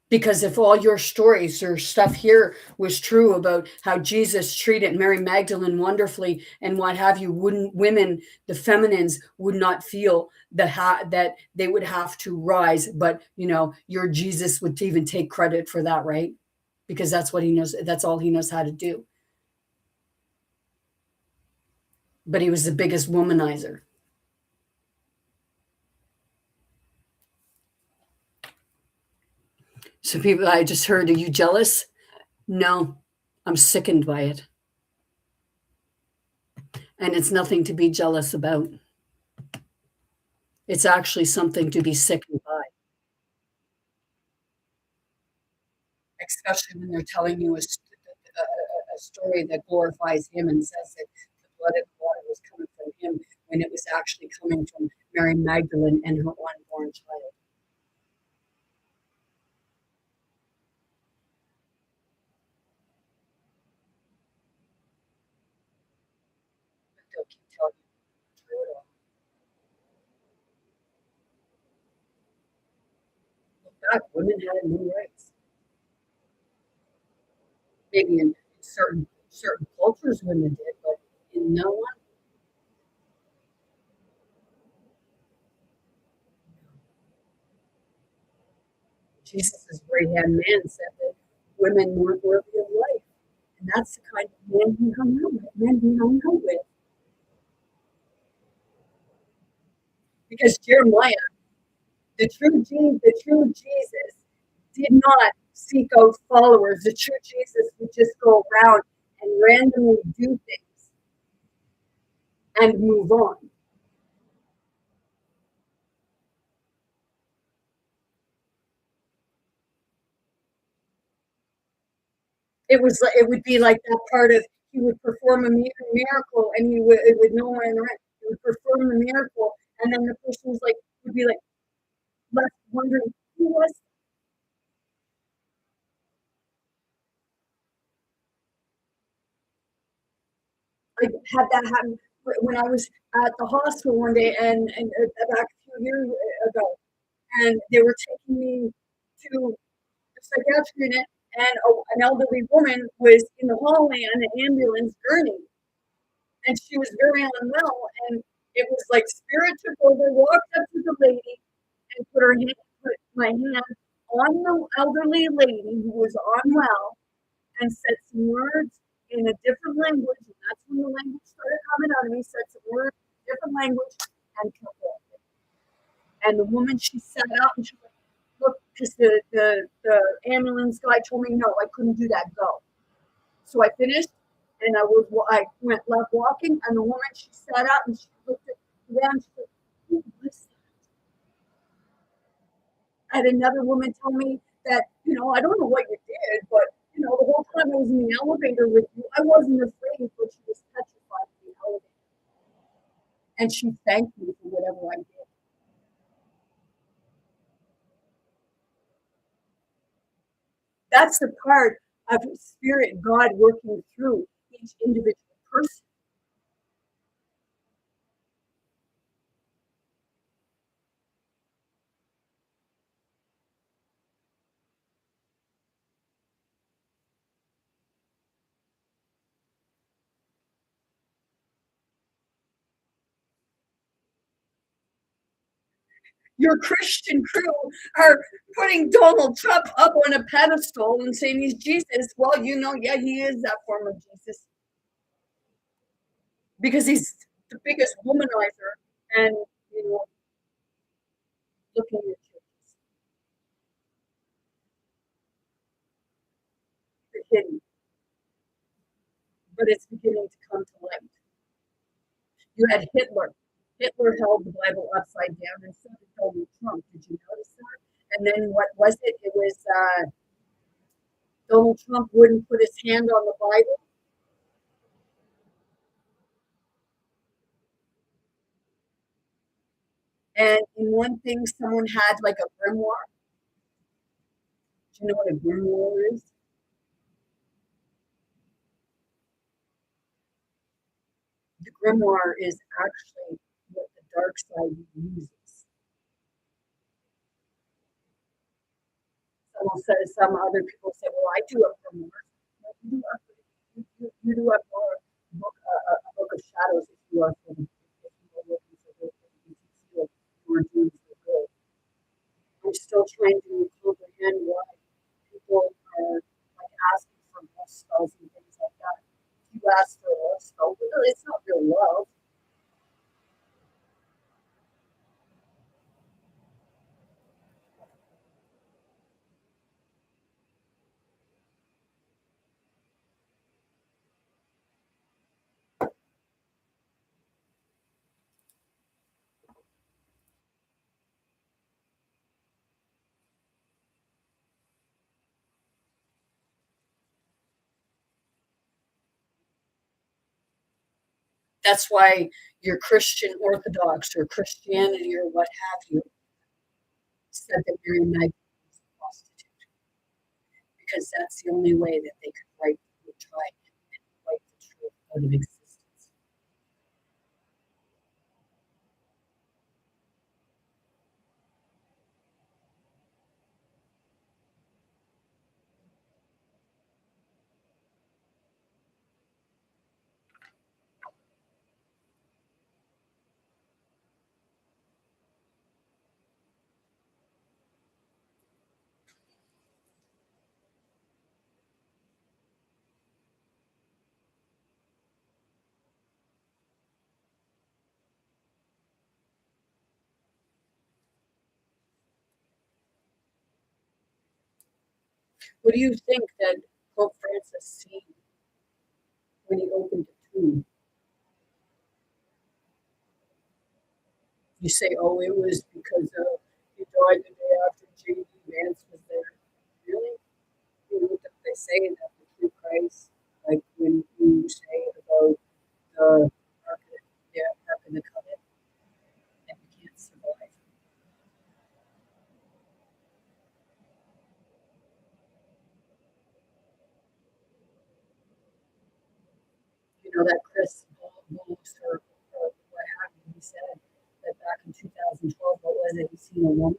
Because if all your stories or stuff here was true about how Jesus treated Mary Magdalene wonderfully and what have you, wouldn't women, the feminines, would not feel that they would have to rise? But your Jesus would even take credit for that, right? Because that's what he knows. That's all he knows how to do. But he was the biggest womanizer. So people, I just heard, are you jealous? No, I'm sickened by it. And it's nothing to be jealous about. It's actually something to be sickened by, especially when they're telling you a story that glorifies him and says that the blood of water was coming from him when it was actually coming from Mary Magdalene and her unborn child. But they'll keep telling you it's true at all. Look back, women had no rights. Maybe in certain cultures women did, but in no one. Jesus' right hand man said that women weren't worthy of life. And that's the kind of man he hung out with, Because Jeremiah, the true Jesus, did not seek out followers. The true Jesus would just go around and randomly do things and move on. It would be like that part of he would perform a miracle and it would no one around. He would perform the miracle and then the person was like would be like left wondering who was. I had that happen when I was at the hospital one day and back a few years ago, and they were taking me to the psychiatric unit, and an elderly woman was in the hallway on an ambulance gurney, and she was very unwell, and it was like spirit took over, walked up to the lady, and put my hand on the elderly lady who was unwell, and said some words in a different language that's when the language started coming out of me, said some words, different language, and kept walking. And the woman, she sat out and she was like, look, because the ambulance guy told me no, I couldn't do that, go. So I finished and I went left walking, and the woman, she sat out and she looked at the ground, she said, who was that? And another woman told me that, I don't know what you did, but the whole time I was in the elevator with you, I wasn't afraid, but she was petrified in the elevator. And she thanked me for whatever I did. That's the part of Spirit God working through each individual person. Your Christian crew are putting Donald Trump up on a pedestal and saying he's Jesus. Well, yeah, he is that form of Jesus because he's the biggest womanizer and, looking at churches. They're hidden, but it's beginning to come to light. You had Hitler. Hitler held the Bible upside down, and so did Donald Trump. Did you notice that? And then what was it? It was Donald Trump wouldn't put his hand on the Bible. And in one thing, someone had like a grimoire. Do you know what a grimoire is? The grimoire is actually what the dark side uses. Some other people say, "Well, I do have grimoire." Well, you do have more a book of shadows if you are looking for the you are doing so good. I'm still trying to comprehend why people are like asking for love spells and things like that. If you ask for a love spell, well, it's not real love. That's why your Christian Orthodox or Christianity or what have you said that Mary Magdalene was a prostitute because that's the only way that they could try and wipe the truth out of existence. What do you think that Pope Francis seen when he opened the tomb? You say, oh, it was because he died the day after J.D. Vance was there. Really? You know what they say that the true Christ, like when you say about the Ark of, yeah, Ark of the Covenant, and you can't survive. You know that Chris Bullock's or what have you, he said that back in 2012, what was it? He seen a woman.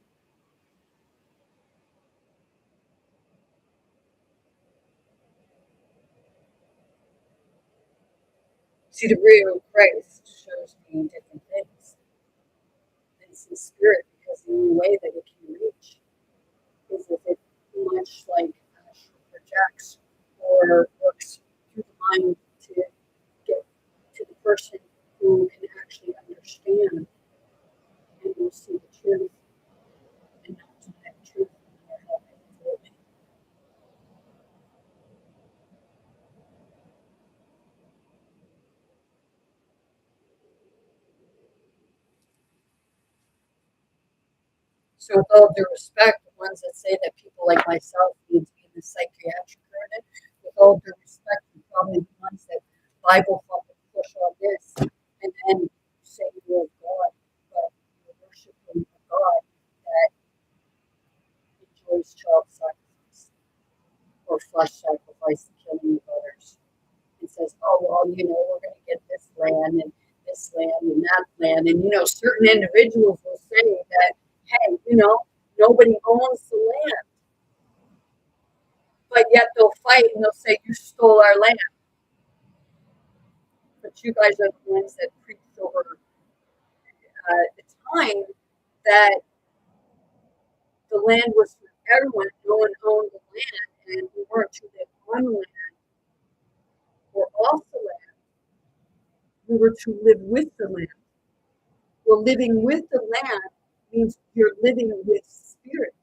See, the real Christ shows me different things. It's the spirit because the only way that it can reach is if it much like astral projects or works through the mind to get So with all due respect, the ones that say that people like myself need to be in the psychiatric unit, with all due respect, are probably the ones that Bible thump and push on this, and then say you love God, but you're worshiping a God that enjoys child sacrifice or flesh sacrifice, the killing of others. It says, oh, well, we're going to get this land and this land and that land. And, certain individuals will say that, hey, nobody owns the land. But yet they'll fight and they'll say, you stole our land. But you guys are the ones that preached over the time that the land was for everyone. No one owned the land, and we weren't to live on the land or off the land. We were to live with the land. Well, living with the land means you're living with spirit.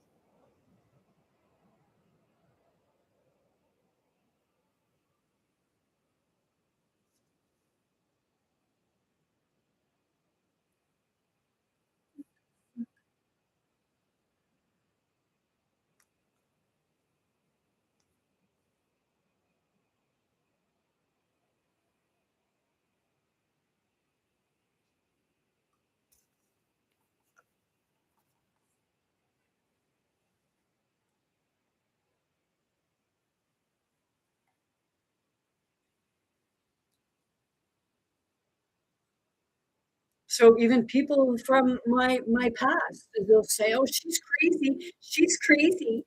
So even people from my past, they'll say, "Oh, she's crazy. She's crazy.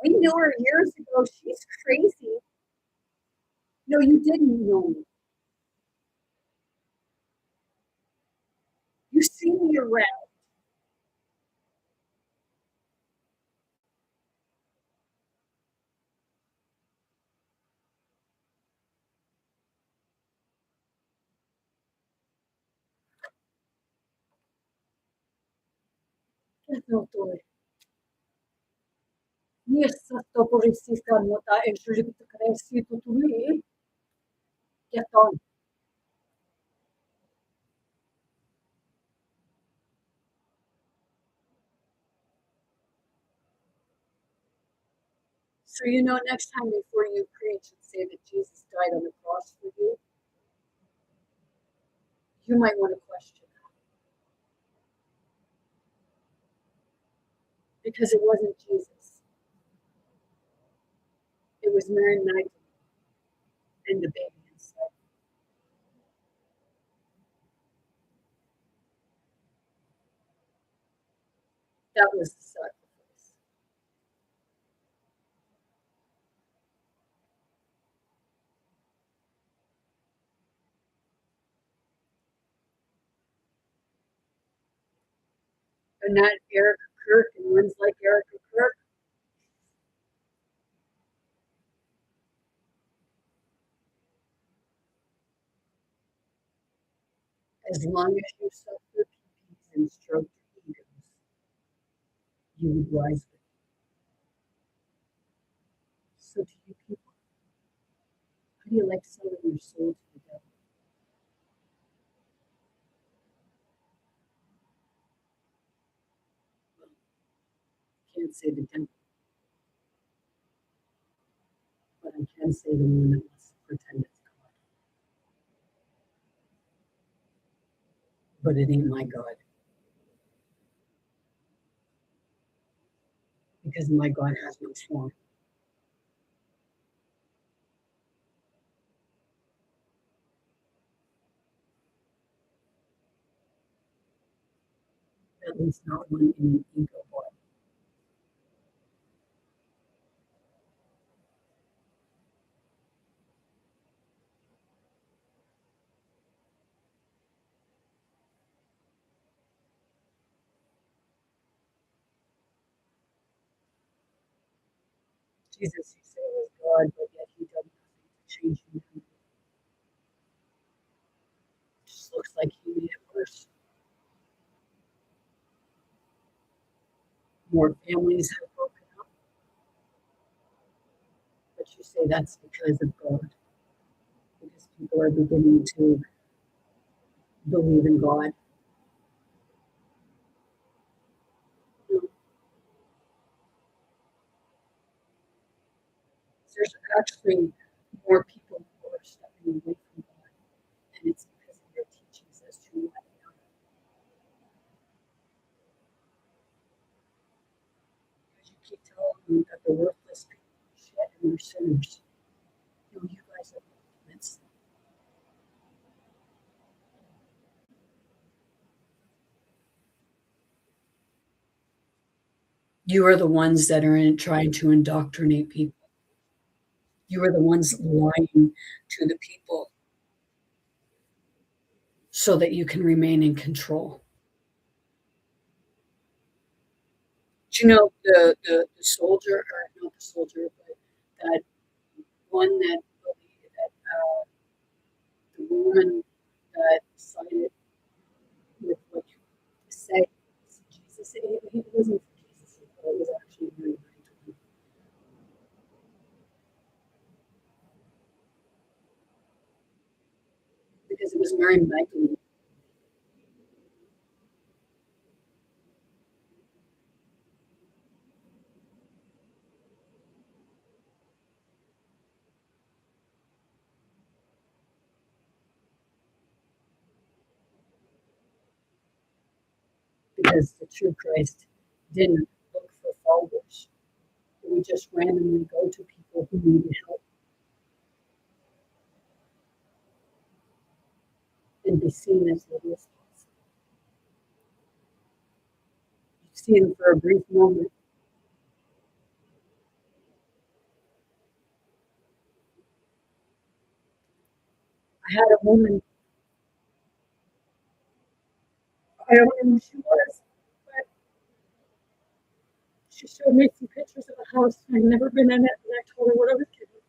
We knew her years ago. She's crazy." No, you didn't know me. You see me around. No, yes, to policista nota e živit kresi tutuli. Get on. So next time before you preach and say that Jesus died on the cross for you might want to question that because it wasn't Jesus. It was Mary Magdalene and the baby inside. That was the sacrifice. And not Erica Kirk and ones like Erica Kirk. As long as you suffer peace and stroke your egos, you would rise with. So to you people, how do you like selling your soul to the devil? Well, I can't say the devil, but I can say the one that wants to pretend it's God. But it ain't my God. Because my God has no form. At least not one in an ego body. Jesus, you say was God, but yet he done nothing to change him. It just looks like he made it worse. More families have broken up, but you say that's because of God. Because people are beginning to believe in God. actually more people who are stepping away from God, and it's because of their teachings as to what you keep telling them that the worthless people are shit and they're sinners. No, you guys are the ultimates. You are the ones that are trying to indoctrinate people. You are the ones lying to the people so that you can remain in control. Do you know the soldier, or not the soldier, but that one that believed that the woman that sided with what you say Jesus, it wasn't Jesus, it was actually Mary Magdalene, because it was Mary Magdalene. Because the true Christ didn't look for followers. He would just randomly go to people who needed help and be seen as little as possible. You see him for a brief moment. I had a woman, I don't know who she was, but she showed me some pictures of a house. I'd never been in it, and I told her what I was getting.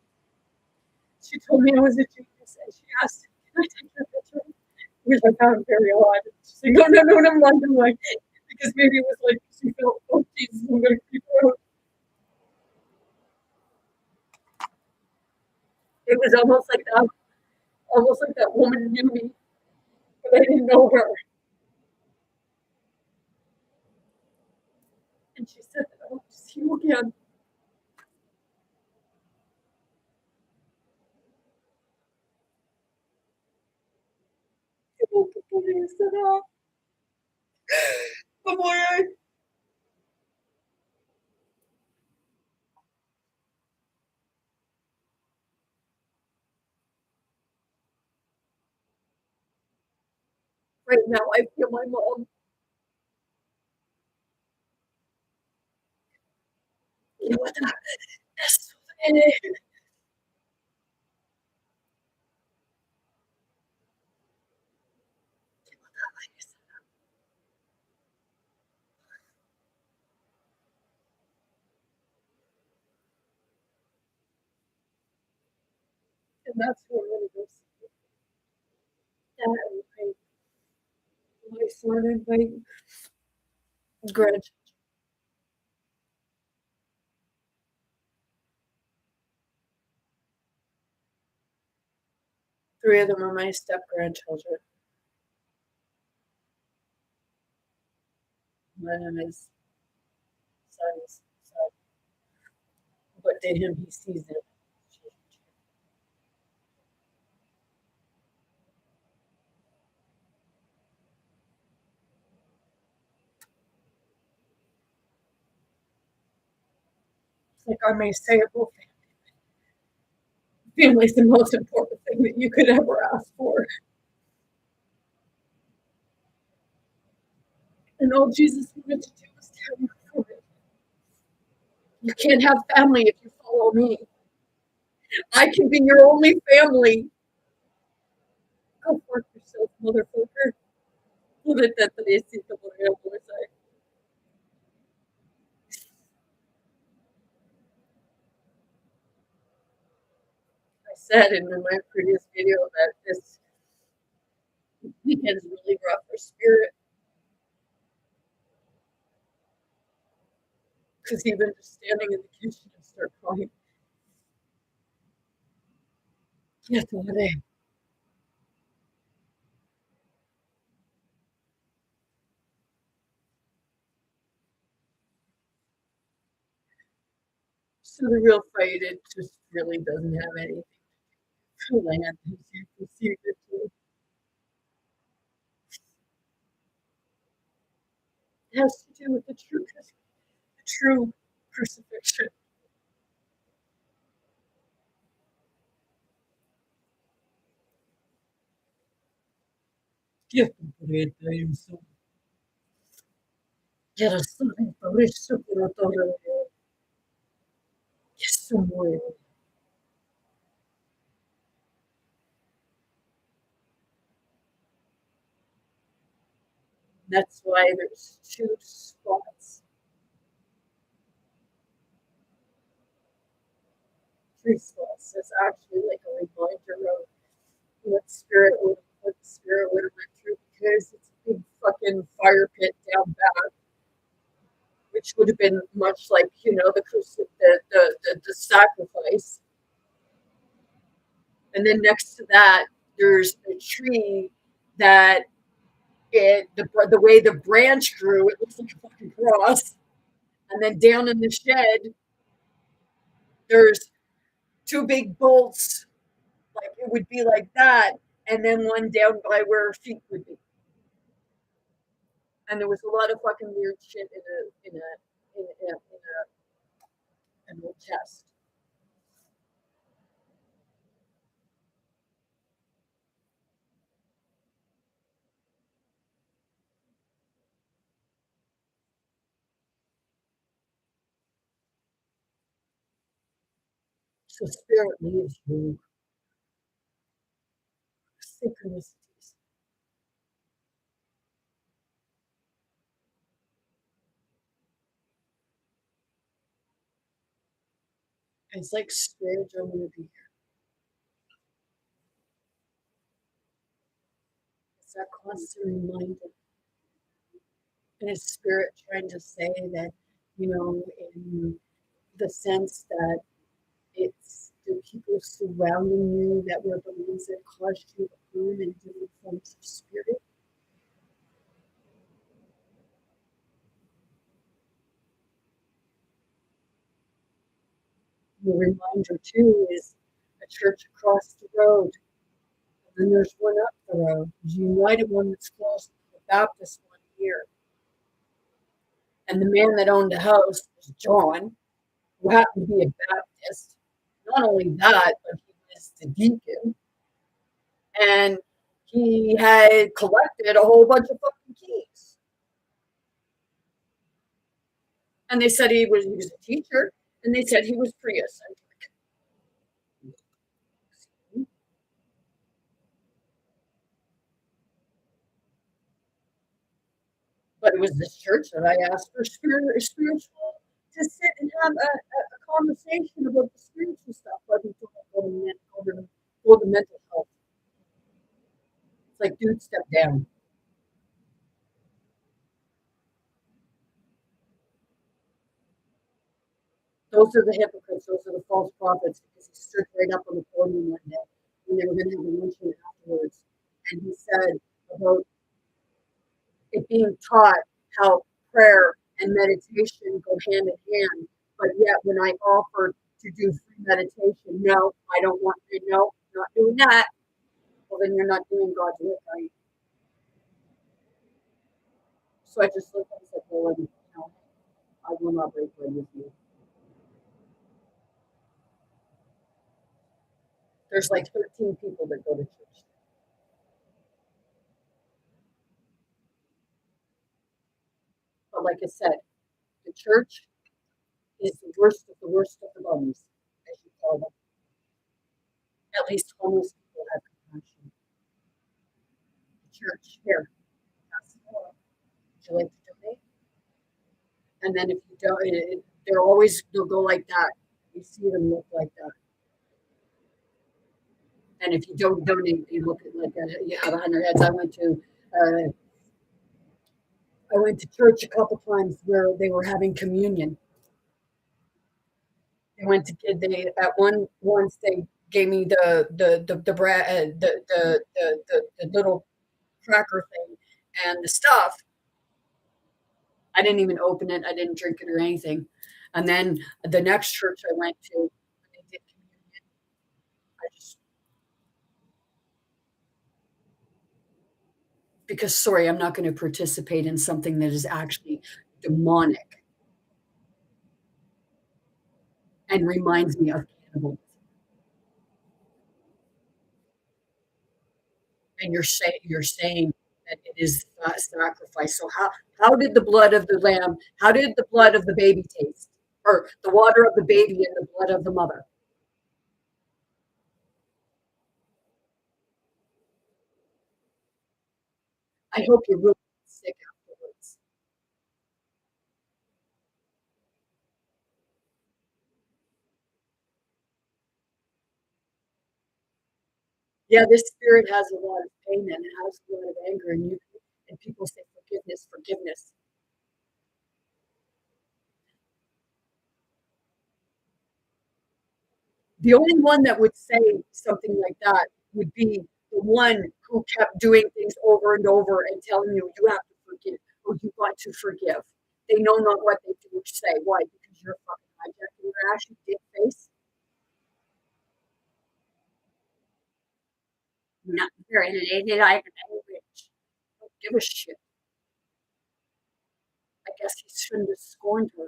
She told me I was a genius, and she asked, "Can I take your picture?" Which I found very odd. She's like, "No, no, no, no, London, like, because maybe it was like she felt, oh Jesus, I'm gonna keep her out." It was almost like that woman knew me, but I didn't know her. And she said that I hope to see you again. Right now, I feel my mom. And that's who I'm going to go see. Dad and my son and my grandchildren. 3 of them are my step grandchildren. One of them is son's son. But to him, he sees them. It's like I may say it, well, family is the most important thing that you could ever ask for. And all Jesus wanted to do was tell you for it. You can't have family if you follow me. I can be your only family. Go fuck yourself, motherfucker. I said in my previous video that this weekend is really rough for spirit, because even just standing in the kitchen and start crying. Yes, so the real fight is just really doesn't have anything to land. You see it too. It has to do with the true crucifixion. Dio poveretto, io insomma, era stato presso curatore che muore. That's why there's two spots, three spots. It's actually like a reminder of what spirit would have went through because it's a big fucking fire pit down back, which would have been much like the sacrifice. And then next to that, there's a tree that the way the branch grew, it looks like a fucking cross. And then down in the shed, there's two big bolts, like it would be like that, and then one down by where her feet would be. And there was a lot of fucking weird shit in an old chest. So spirit leaves you synchronicities. And it's like spirit don't want to be here. It's that constant reminder. And it's spirit trying to say that, in the sense that it's the people surrounding you that were the ones that caused you harm in different forms of spirit. The reminder too is a church across the road, and then there's one up the road. There's a United one that's close to the Baptist one here. And the man that owned the house was John, who happened to be a Baptist. Not only that, but he was the deacon, and he had collected a whole bunch of fucking keys. And they said he was a teacher, and they said he was pre-eccentric. But it was this church that I asked for spiritual to sit and have a conversation about the spiritual stuff. But we talk about the mental health. It's like, dude, step down. Those are the hypocrites. Those are the false prophets. Because he stood right up on the podium one day when they were going to have a luncheon afterwards, and he said about it being taught how prayer and meditation go hand in hand. But yet, when I offered to do free meditation, no, I don't want to. No, not doing that. Well, then you're not doing God's work, right? So I just looked and said, well, I will not break bread with you. There's like 13 people that go to church. But like I said, the church is the worst of the worst of the bums, as you call them. At least homeless people have compassion. The church, here, that's the law. Would you like to donate? And then if you don't, they'll go like that. You see them look like that. And if you don't donate, you look at like you have 100 heads. I went to church a couple times where they were having communion. They went to get they at one once they gave me the bread the little cracker thing and the stuff. I didn't even open it. I didn't drink it or anything. And then the next church I went to, they did communion. because sorry, I'm not going to participate in something that is actually demonic and reminds me of cannibalism. And you're saying that it is sacrifice. So how did the blood of the lamb? How did the blood of the baby taste, or the water of the baby and the blood of the mother? I hope you're really sick afterwards. Yeah, this spirit has a lot of pain and it has a lot of anger, and people say forgiveness, forgiveness. The only one that would say something like that would be the one who kept doing things over and over and telling you you have to forgive or you got to forgive. They know not what they do or say. Why? Because you're fucking hijacking your ass, you dick face. Not very related, I language. Don't give a shit. I guess he shouldn't have scorned her.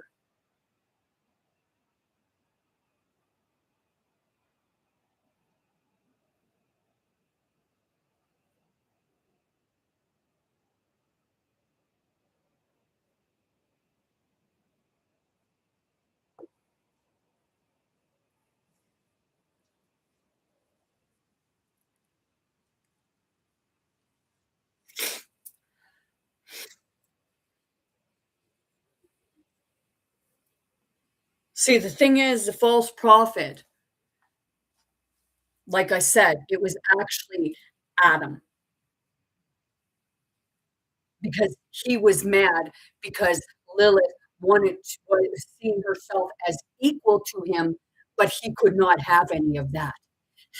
See, the thing is, the false prophet, like I said, it was actually Adam because he was mad because Lilith was seeing herself as equal to him, but he could not have any of that.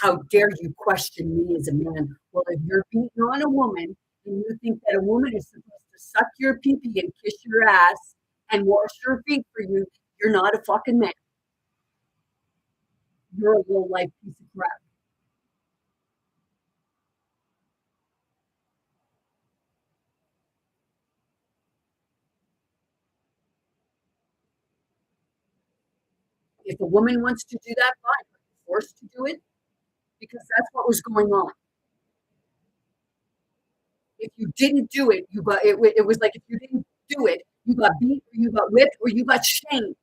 How dare you question me as a man? Well, if you're beating on a woman and you think that a woman is supposed to suck your pee pee and kiss your ass and wash your feet for you, you're not a fucking man. You're a low life piece of crap. If a woman wants to do that, fine. But you're forced to do it because that's what was going on. If you didn't do it, you got it. It was like if you didn't do it, you got beat, or you got whipped, or you got shamed.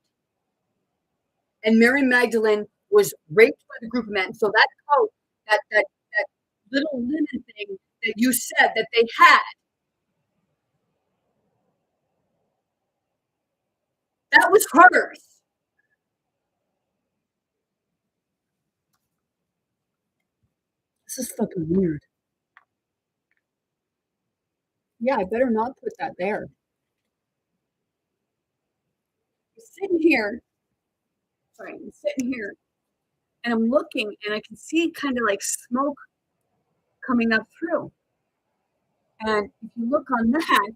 And Mary Magdalene was raped by the group of men. So that coat, that little linen thing that you said that they had, that was hers. This is fucking weird. Yeah, I better not put that there. I'm sitting here, sorry, I'm sitting here and I'm looking and I can see kind of like smoke coming up through. And if you look on that,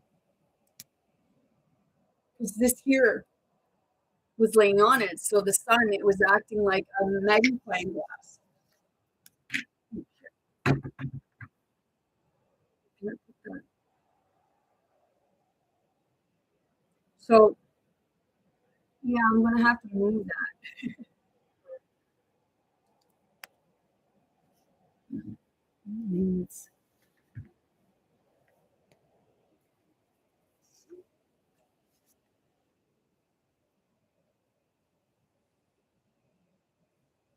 because this here was laying on it, so the sun, it was acting like a magnifying glass. So yeah, I'm gonna have to move that.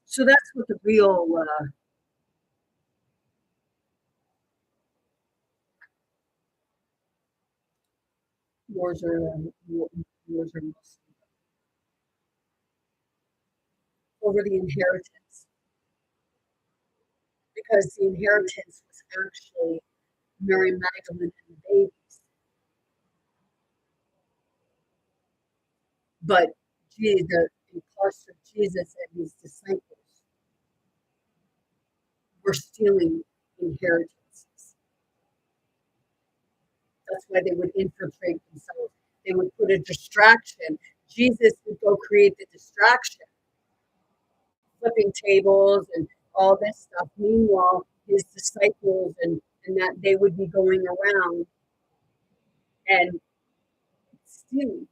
So that's what the real wars are. Wars are over the inheritance, because the inheritance was actually Mary Magdalene and the babies, but the imposter Jesus and his disciples were stealing inheritances. That's why they would infiltrate themselves. They would put a distraction. Jesus would go create the distraction, flipping tables and all this stuff. Meanwhile, his disciples and and that they would be going around and stealing.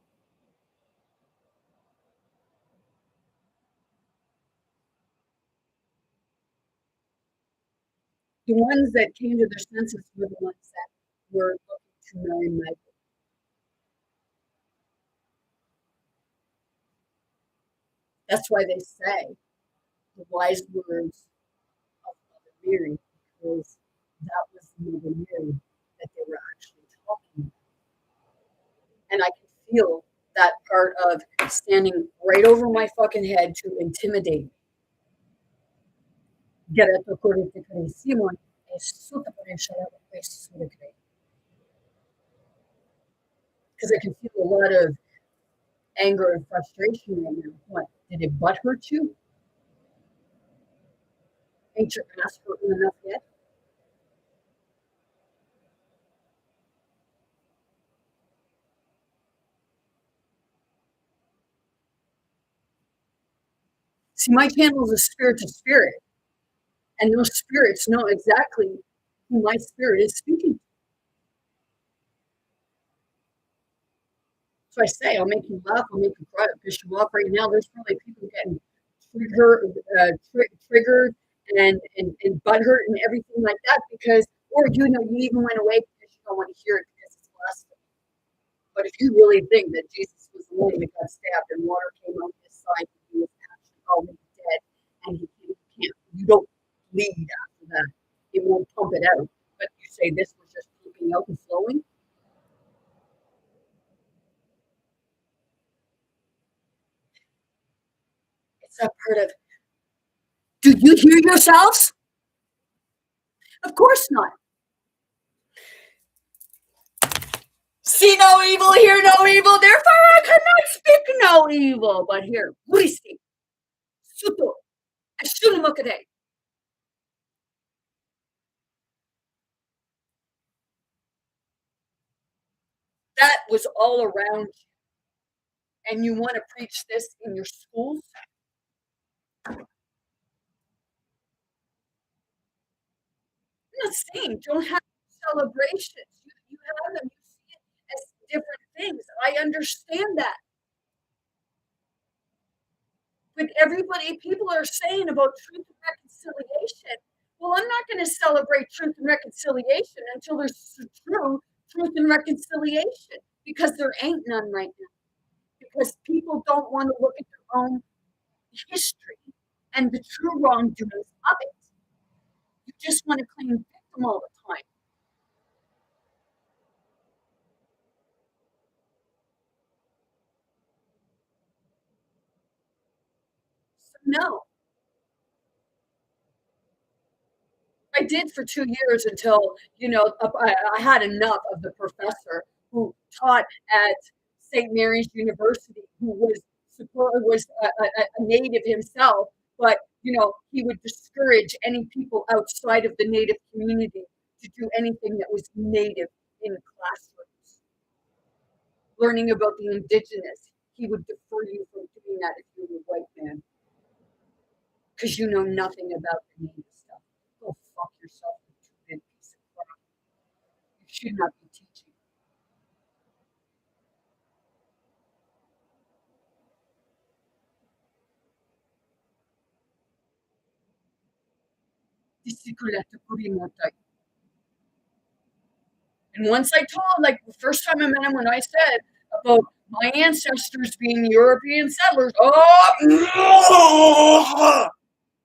The ones that came to their senses were the ones that were looking to marry Michael. That's why they say the wise words of Mother Mary, because that was Mother Mary that they were actually talking about. And I can feel that part of standing right over my fucking head to intimidate me. Because I can feel a lot of anger and frustration right now. What? Did it butt hurt you? Ain't your ass hurting enough yet? See, my channel is a spirit to spirit, and those spirits know exactly who my spirit is speaking to. So I say, I'll make you laugh, I'll make you cry, I'll piss you off. Right now, there's probably people getting triggered and butthurt and everything like that because, or you know, you even went away because you don't want to hear it because it's blasphemy. But if you really think that Jesus was the one that got stabbed and water came out his side and he was actually already dead and you don't bleed after that. It won't pump it out. But you say this was just pumping out and flowing. It's that part of, do you hear yourselves? Of course not. See no evil, hear no evil, therefore I cannot speak no evil. But here, Buddhisti, Suto, Ashunamakade. That was all around you. And you want to preach this in your schools? I'm not saying don't have celebrations. You have them, you see it as different things. I understand that. But people are saying about truth and reconciliation. Well, I'm not going to celebrate truth and reconciliation until there's true truth and reconciliation because there ain't none right now. Because people don't want to look at their own history and the true wrongdoings of it. You just want to claim victim all the time. So, no, I did for 2 years until, I had enough of the professor who taught at St. Mary's University, who was a native himself, but he would discourage any people outside of the native community to do anything that was native in classrooms. Learning about the indigenous, he would defer you from doing that if you were a white man, because you know nothing about the native stuff. Go fuck yourself, you stupid piece of crap. You should not be teaching. And once I told, like the first time I met him, when I said about my ancestors being European settlers, oh,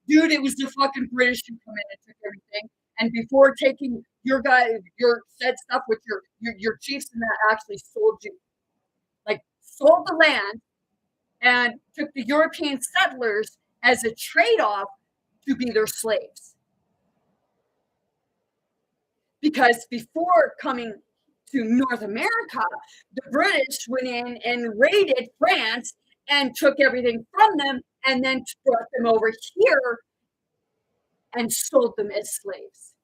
dude, it was the fucking British who come in and took everything. And before taking your said stuff with your chiefs and that actually sold you, like sold the land and took the European settlers as a trade off to be their slaves. Because before coming to North America, the British went in and raided France and took everything from them and then brought them over here and sold them as slaves.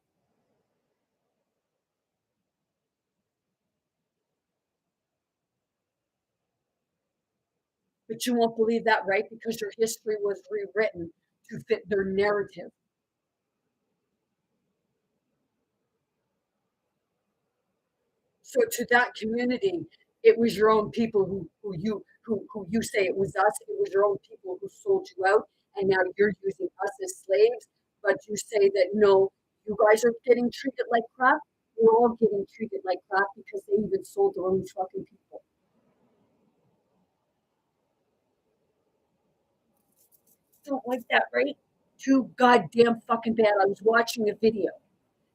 But you won't believe that, right? Because your history was rewritten to fit their narrative. So to that community, it was your own people who say it was us. It was your own people who sold you out, and now you're using us as slaves. But you say that no, you guys are getting treated like crap. We're all getting treated like crap because they even sold their own fucking people. Don't like that, right? Too goddamn fucking bad. I was watching a video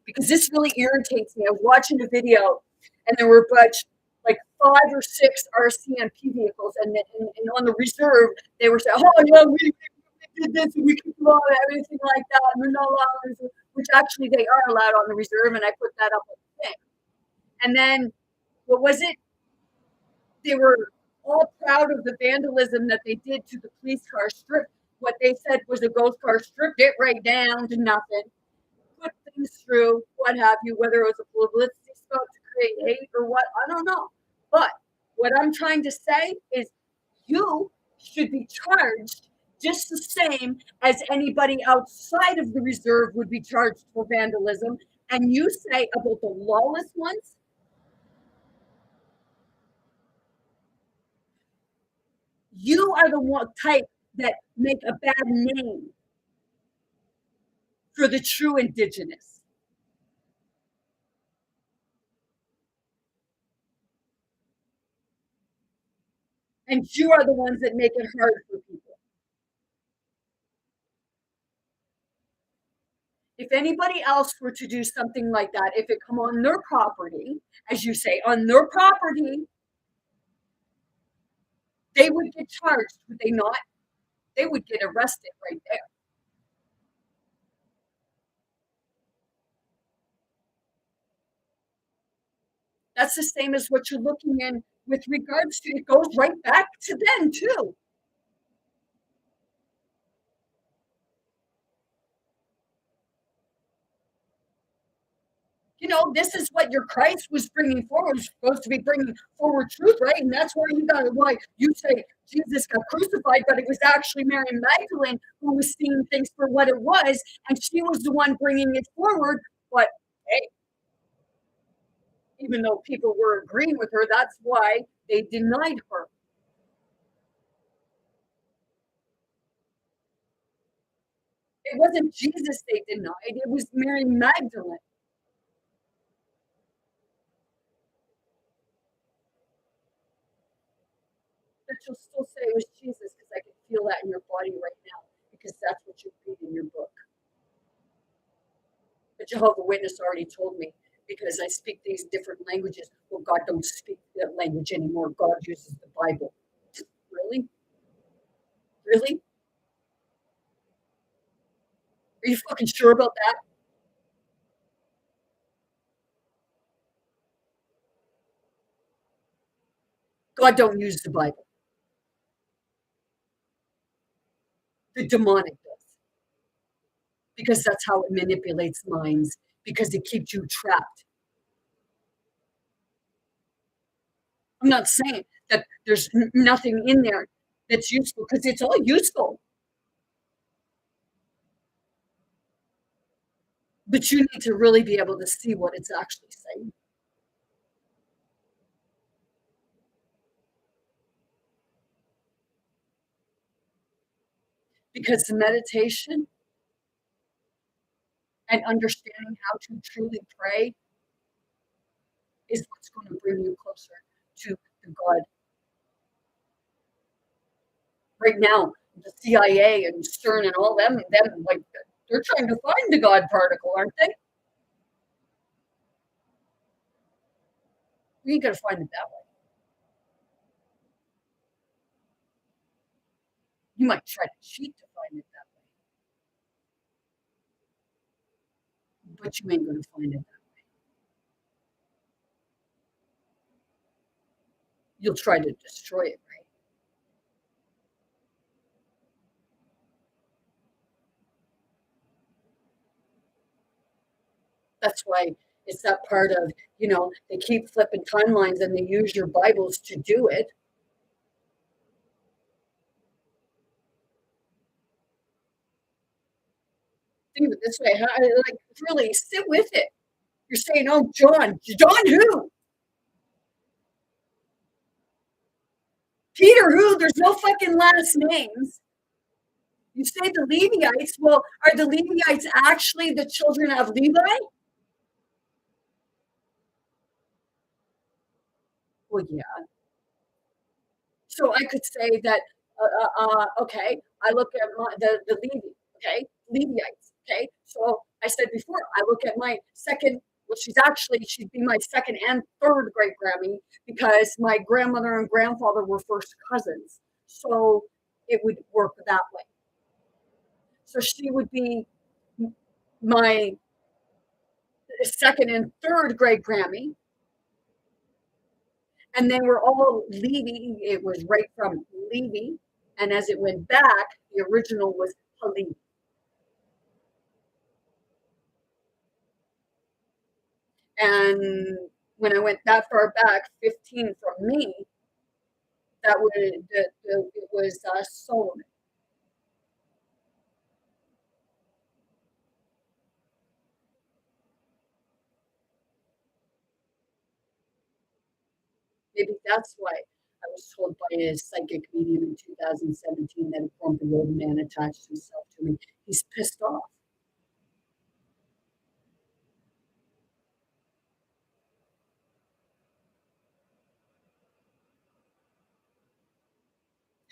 because this really irritates me. I was watching a video, and there were a bunch, like 5 or 6 RCMP vehicles, and on the reserve they were saying, "Oh yeah, we did this, and we can do all that, everything like that, and we're not allowed on the reserve," which actually they are allowed on the reserve, and I put that up on the thing. And then what was it? They were all proud of the vandalism that they did to the police car strip. What they said was a ghost car, stripped it right down to nothing, put things through, what have you, whether it was a publicity stunt to create hate or what, I don't know. But what I'm trying to say is you should be charged just the same as anybody outside of the reserve would be charged for vandalism. And you say about the lawless ones, you are the one type that make a bad name for the true indigenous. And you are the ones that make it hard for people. If anybody else were to do something like that, if it come on their property, as you say, on their property, they would get charged, would they not? They would get arrested right there. That's the same as what you're looking in with regards to, it goes right back to then too. You know, this is what your Christ was bringing forward, supposed to be bringing forward truth, right? And that's why you got why you say Jesus got crucified, but it was actually Mary Magdalene who was seeing things for what it was, and she was the one bringing it forward. But hey, even though people were agreeing with her, that's why they denied her. It wasn't Jesus they denied, it was Mary Magdalene. But you'll still say it was Jesus because I can feel that in your body right now because that's what you read in your book. But Jehovah Witness already told me because I speak these different languages. Well, God don't speak that language anymore. God uses the Bible. Really? Really? Are you fucking sure about that? God don't use the Bible. The demonic does. Because that's how it manipulates minds, because it keeps you trapped. I'm not saying that there's nothing in there that's useful because it's all useful. But you need to really be able to see what it's actually saying. Because the meditation and understanding how to truly pray is what's going to bring you closer to the God. Right now, the CIA and CERN and all them like they're trying to find the God particle, aren't they? We ain't gonna find it that way. You might try to cheat to find it that way, but you ain't gonna find it that way. You'll try to destroy it, right? That's why it's that part of, they keep flipping timelines and they use your Bibles to do it. Think of it this way, like really sit with it. You're saying, oh, John who? Peter who? There's no fucking last names. You say the Levites. Well, are the Levites actually the children of Levi? Well, yeah. So I could say that, okay, I look at the Levi, okay, Levites, okay. So I said before, I look at my second, well, she'd be my second and third great Grammy because my grandmother and grandfather were first cousins. So it would work that way. So she would be my second and third great Grammy, and they were all Levy. It was right from Levy, and as it went back, the original was Halevi. And when I went that far back, 15 from me, it was Solomon. Maybe that's why I was told by a psychic medium in 2017 that a grumpy old man attached himself to me. He's pissed off.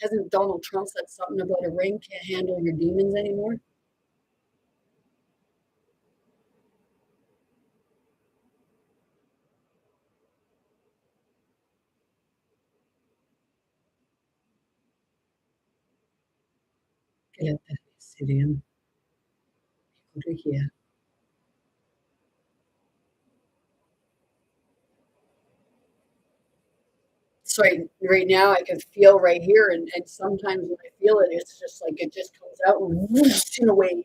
Hasn't Donald Trump said something about a ring can't handle your demons anymore? Get Syrian. Here. So right now I can feel right here, and sometimes when I feel it, it's just like it just comes out and whoosh in a wave.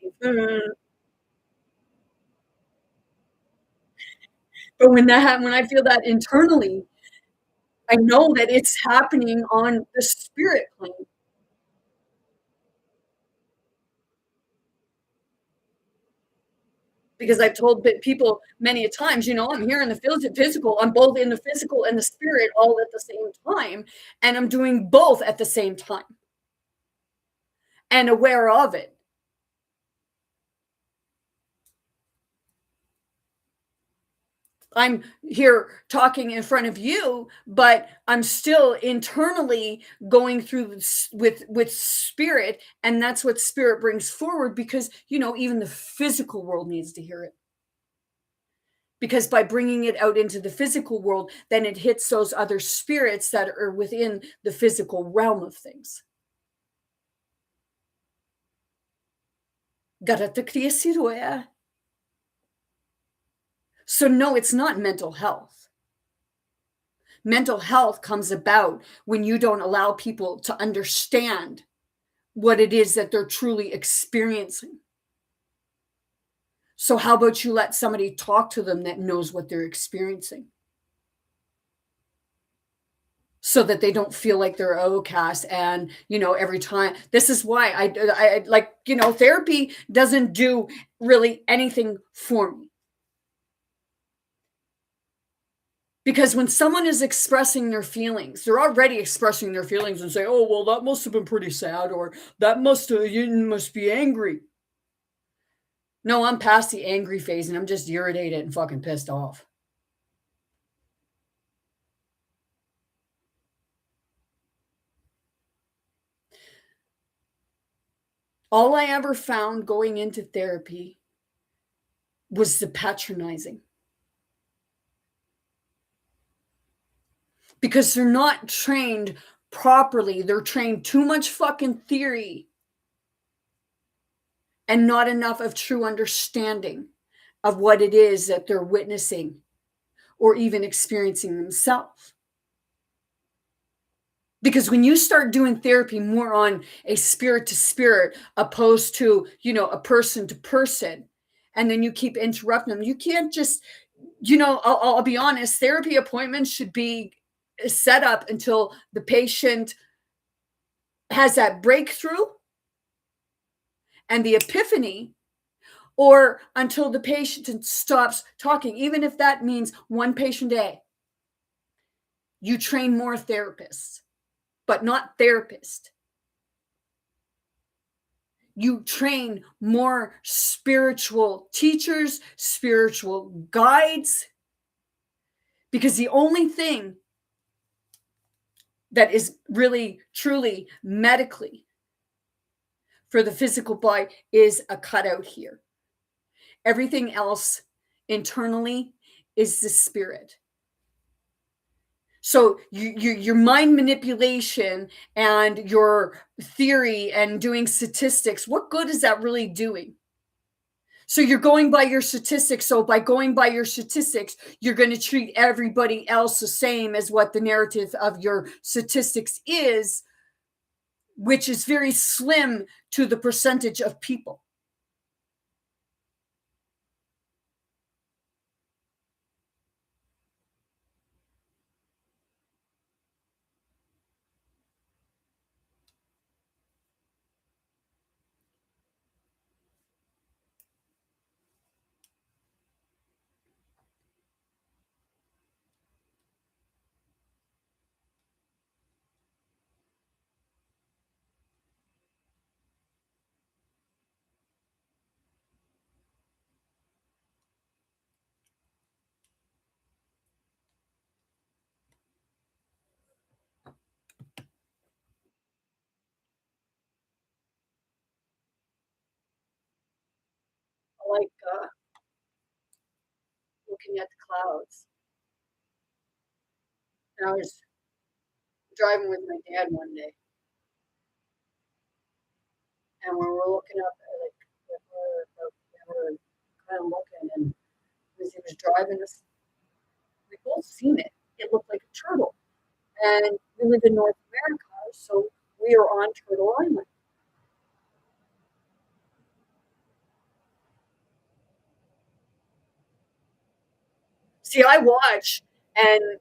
But when I feel that internally, I know that it's happening on the spirit plane because I've told people many a times, I'm here in the physical. I'm both in the physical and the spirit all at the same time, and I'm doing both at the same time and aware of it. I'm here talking in front of you, but I'm still internally going through with spirit, and that's what spirit brings forward because even the physical world needs to hear it. Because by bringing it out into the physical world, then it hits those other spirits that are within the physical realm of things. So no, it's not mental health. Mental health comes about when you don't allow people to understand what it is that they're truly experiencing. So how about you let somebody talk to them that knows what they're experiencing so that they don't feel like they're outcast and every time. This is why I like therapy doesn't do really anything for me. Because when someone is expressing their feelings, they're already expressing their feelings and say, "Oh, well, that must have been pretty sad," or you must be angry. No, I'm past the angry phase and I'm just irritated and fucking pissed off. All I ever found going into therapy was the patronizing. Because they're not trained properly. They're trained too much fucking theory and not enough of true understanding of what it is that they're witnessing or even experiencing themselves. Because when you start doing therapy more on a spirit to spirit, opposed to, a person to person, and then you keep interrupting them, you can't just, I'll be honest, therapy appointments should be set up until the patient has that breakthrough and the epiphany, or until the patient stops talking, even if that means one patient a day. You train more therapists. but not therapist. You train more spiritual teachers, spiritual guides, because the only thing that is really, truly medically for the physical body is a cutout here. Everything else internally is the spirit. So your mind manipulation and your theory and doing statistics, what good is that really doing? So you're going by your statistics. So by going by your statistics, you're going to treat everybody else the same as what the narrative of your statistics is, which is very slim to the percentage of people. Like looking at the clouds. And I was driving with my dad one day, and we were looking up at we were kind of looking, and as he was driving us, we both seen it. It looked like a turtle, and we live in North America, so we are on Turtle Island. See, I watch and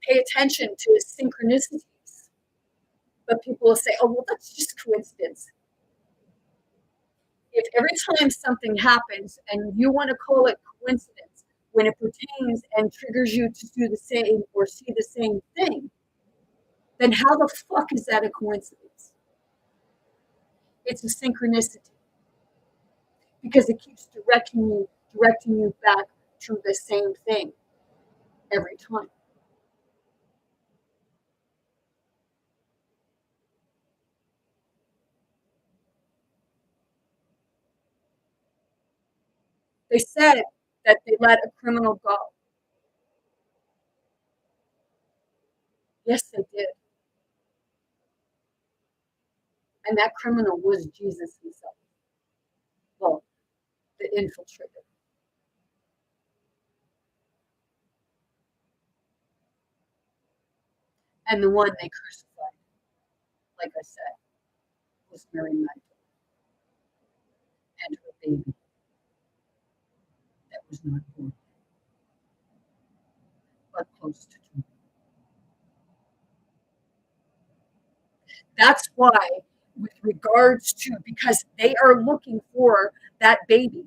pay attention to synchronicities, but people will say, "Oh, well, that's just coincidence." If every time something happens and you want to call it coincidence when it pertains and triggers you to do the same or see the same thing, then how the fuck is that a coincidence? It's a synchronicity because it keeps directing you back to the same thing every time. They said that they let a criminal go. Yes, they did. And that criminal was Jesus himself. Well, the infiltrator. And the one they crucified, like I said, was Mary Magdalene and her baby that was not born, but close to term. That's why, with regards to, because they are looking for that baby,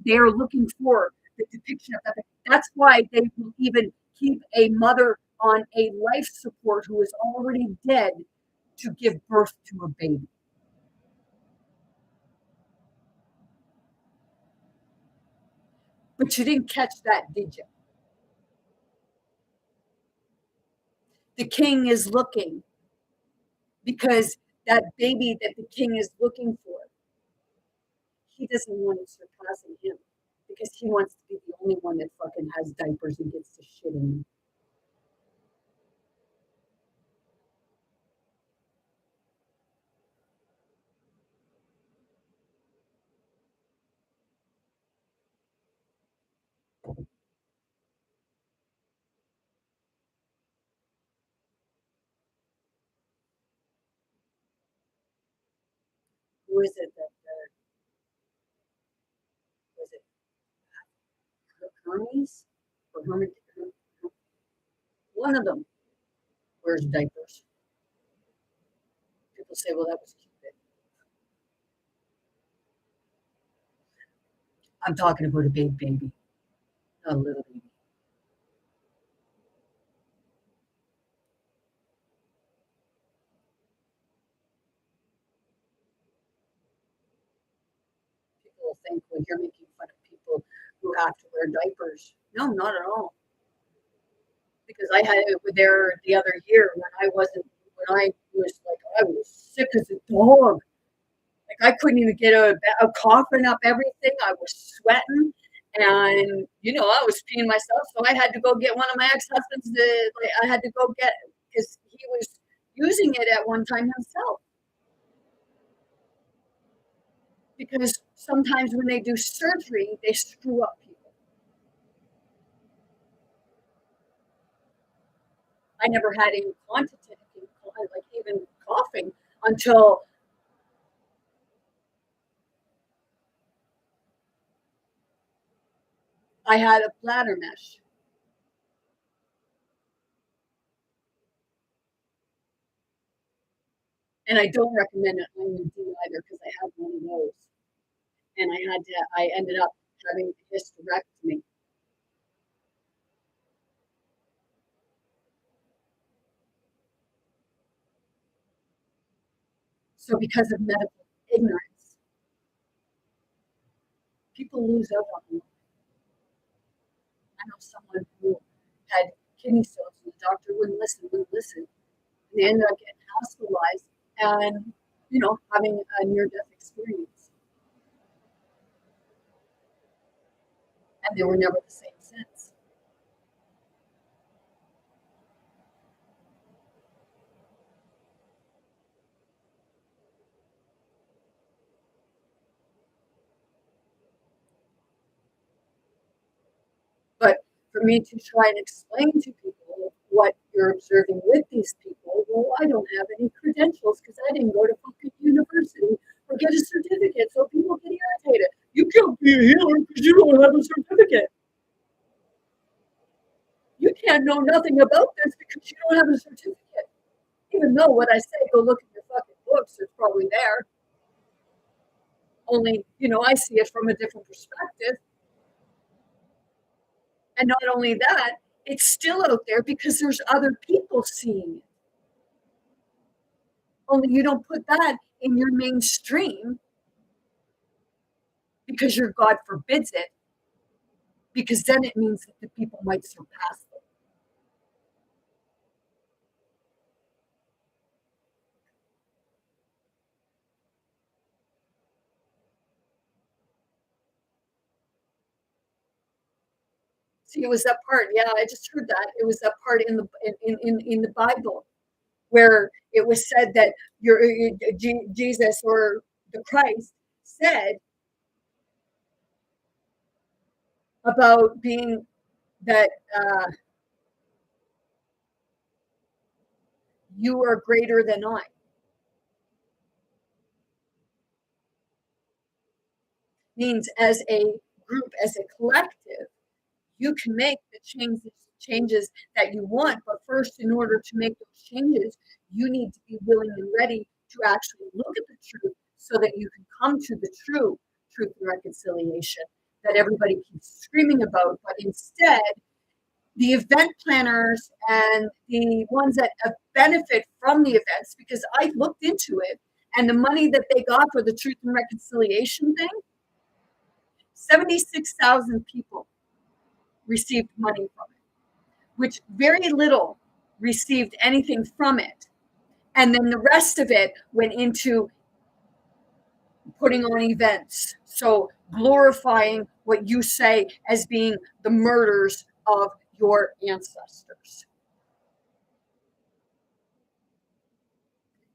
they are looking for the depiction of that baby. That's why they will even keep a mother on a life support who is already dead to give birth to a baby. But you didn't catch that, did you? The king is looking because that baby that the king is looking for, he doesn't want it surpassing him because he wants to be the only one that fucking has diapers and gets to shit in them. Who is it that was it Hermes or Hermit? One of them wears diapers. People say, well, that was Cupid. I'm talking about a big baby, not a little baby. people think when you're making fun of people who have to wear diapers. No, not at all. Because I had it there the other year when I was like, I was sick as a dog. Like I couldn't even get coughing up everything. I was sweating, and I was peeing myself. So I had to go get one of my ex-husbands. Like I had to go get because he was using it at one time himself. Because sometimes when they do surgery, they screw up people. I never had any quantitative, like even coughing, until I had a bladder mesh. And I don't recommend it on UD either because I had one of those. And I ended up having a hysterectomy. So because of medical ignorance, people lose out on them. I know someone who had kidney stones and the doctor wouldn't listen. And they ended up getting hospitalized and, having a near-death experience. And they were never the same since. But for me to try and explain to people what you're observing with these people, well, I don't have any credentials because I didn't go to fucking university or get a certificate. So people get irritated. You can't be a healer because you don't have a certificate. You can't know nothing about this because you don't have a certificate. Even though what I say, go look at your fucking books, it's probably there. Only, I see it from a different perspective. And not only that, it's still out there because there's other people seeing it. Only you don't put that in your mainstream because your God forbids it, because then it means that the people might surpass them. See, it was that part. Yeah, I just heard that. It was that part in the Bible where it was said that Jesus or the Christ said about being that you are greater than I. Means as a group, as a collective, you can make the changes that you want. But first, in order to make those changes, you need to be willing and ready to actually look at the truth so that you can come to the true truth and reconciliation that everybody keeps screaming about. But instead, the event planners and the ones that benefit from the events, because I looked into it, and the money that they got for the truth and reconciliation thing, 76,000 people received money from it, which very little received anything from it. And then the rest of it went into putting on events. So glorifying what you say as being the murders of your ancestors.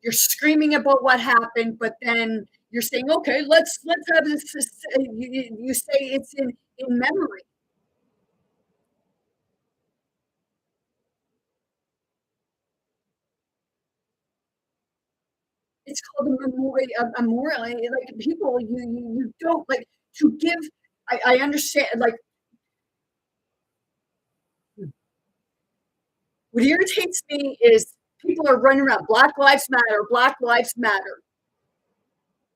You're screaming about what happened, but then you're saying, okay, let's have this. You say it's in memory. It's called a memorial. Like people, you don't like to give. I understand. Like what irritates me is people are running around. Black Lives Matter. Black Lives Matter.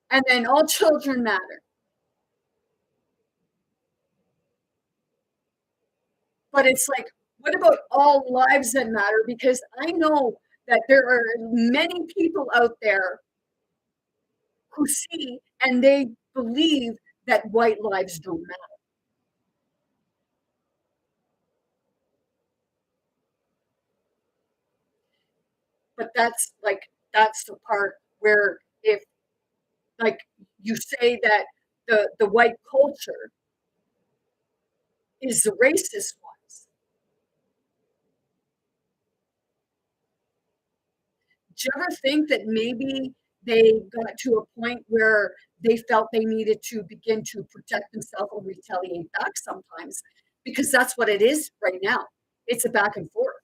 And then all children matter. But it's like, what about all lives that matter? Because I know that there are many people out there who see and they believe that white lives don't matter. But that's the part where if like you say that the white culture is the racist ones. Do you ever think that maybe they got to a point where they felt they needed to begin to protect themselves or retaliate back sometimes? Because that's what it is right now. It's a back and forth.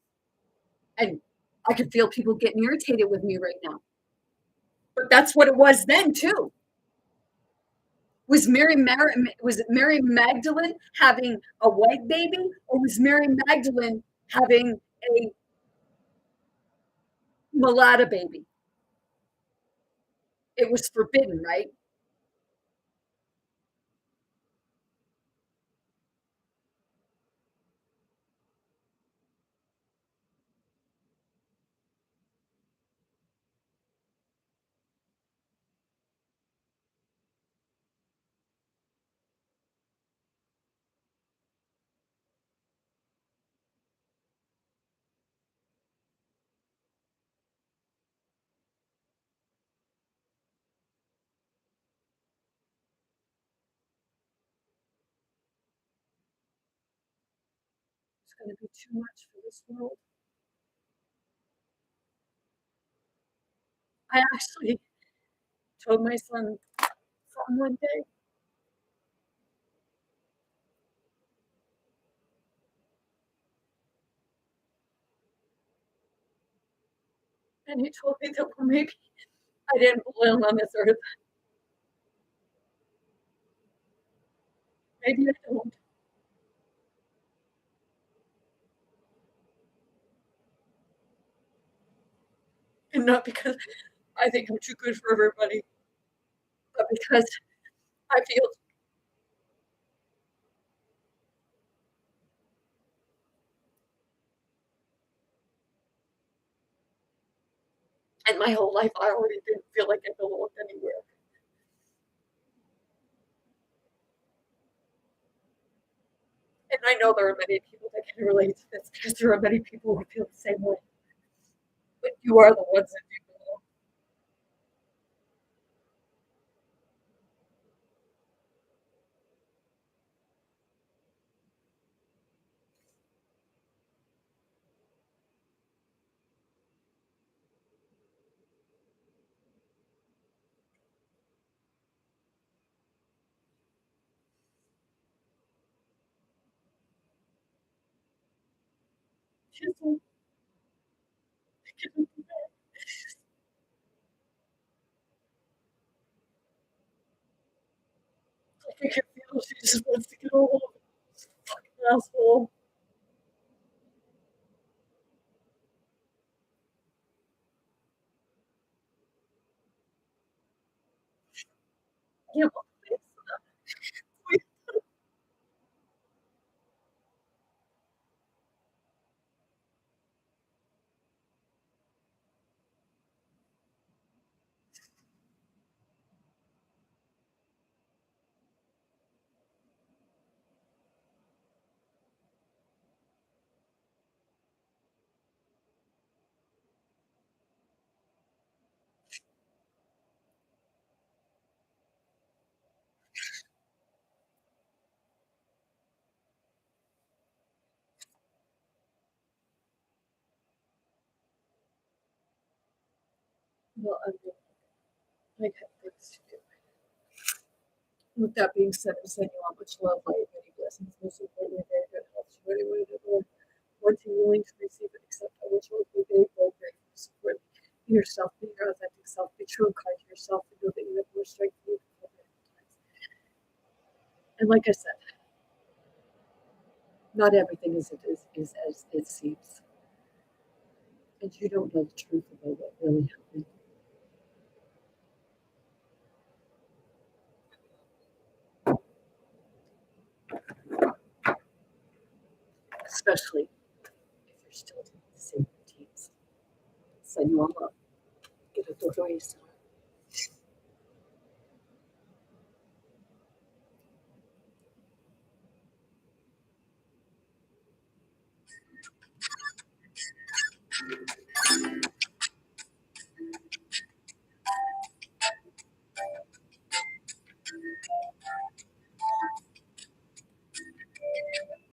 And I can feel people getting irritated with me right now. But that's what it was then too. Was Mary Magdalene having a white baby, or was Mary Magdalene having a mulatto baby? It was forbidden, right? It's going to be too much for this world. I actually told my son something one day, and he told me that well, maybe I didn't belong on this earth. Maybe I don't, and not because I think I'm too good for everybody, but because I feel, and my whole life I already didn't feel like I belonged anywhere. And I know there are many people that can relate to this because there are many people who feel the same way. But you are the ones that do belong. She's like, I can feel she just wants to get a hold of this fucking asshole. Yeah, well, I mean, I have things to do. With that being said, I'm sending you all much love, light, many blessings, most importantly, very good health to anyone that will want to willing to receive and accept. I wish you be grateful, grateful, support. Be yourself, be your authentic self, be true and kind to yourself, and know that you have more strength than you can cope with at times. And like I said, not everything is as it seems. And you don't know the truth about what really happened, especially if you're still doing the same routines. Send you all love. Get a todo eso.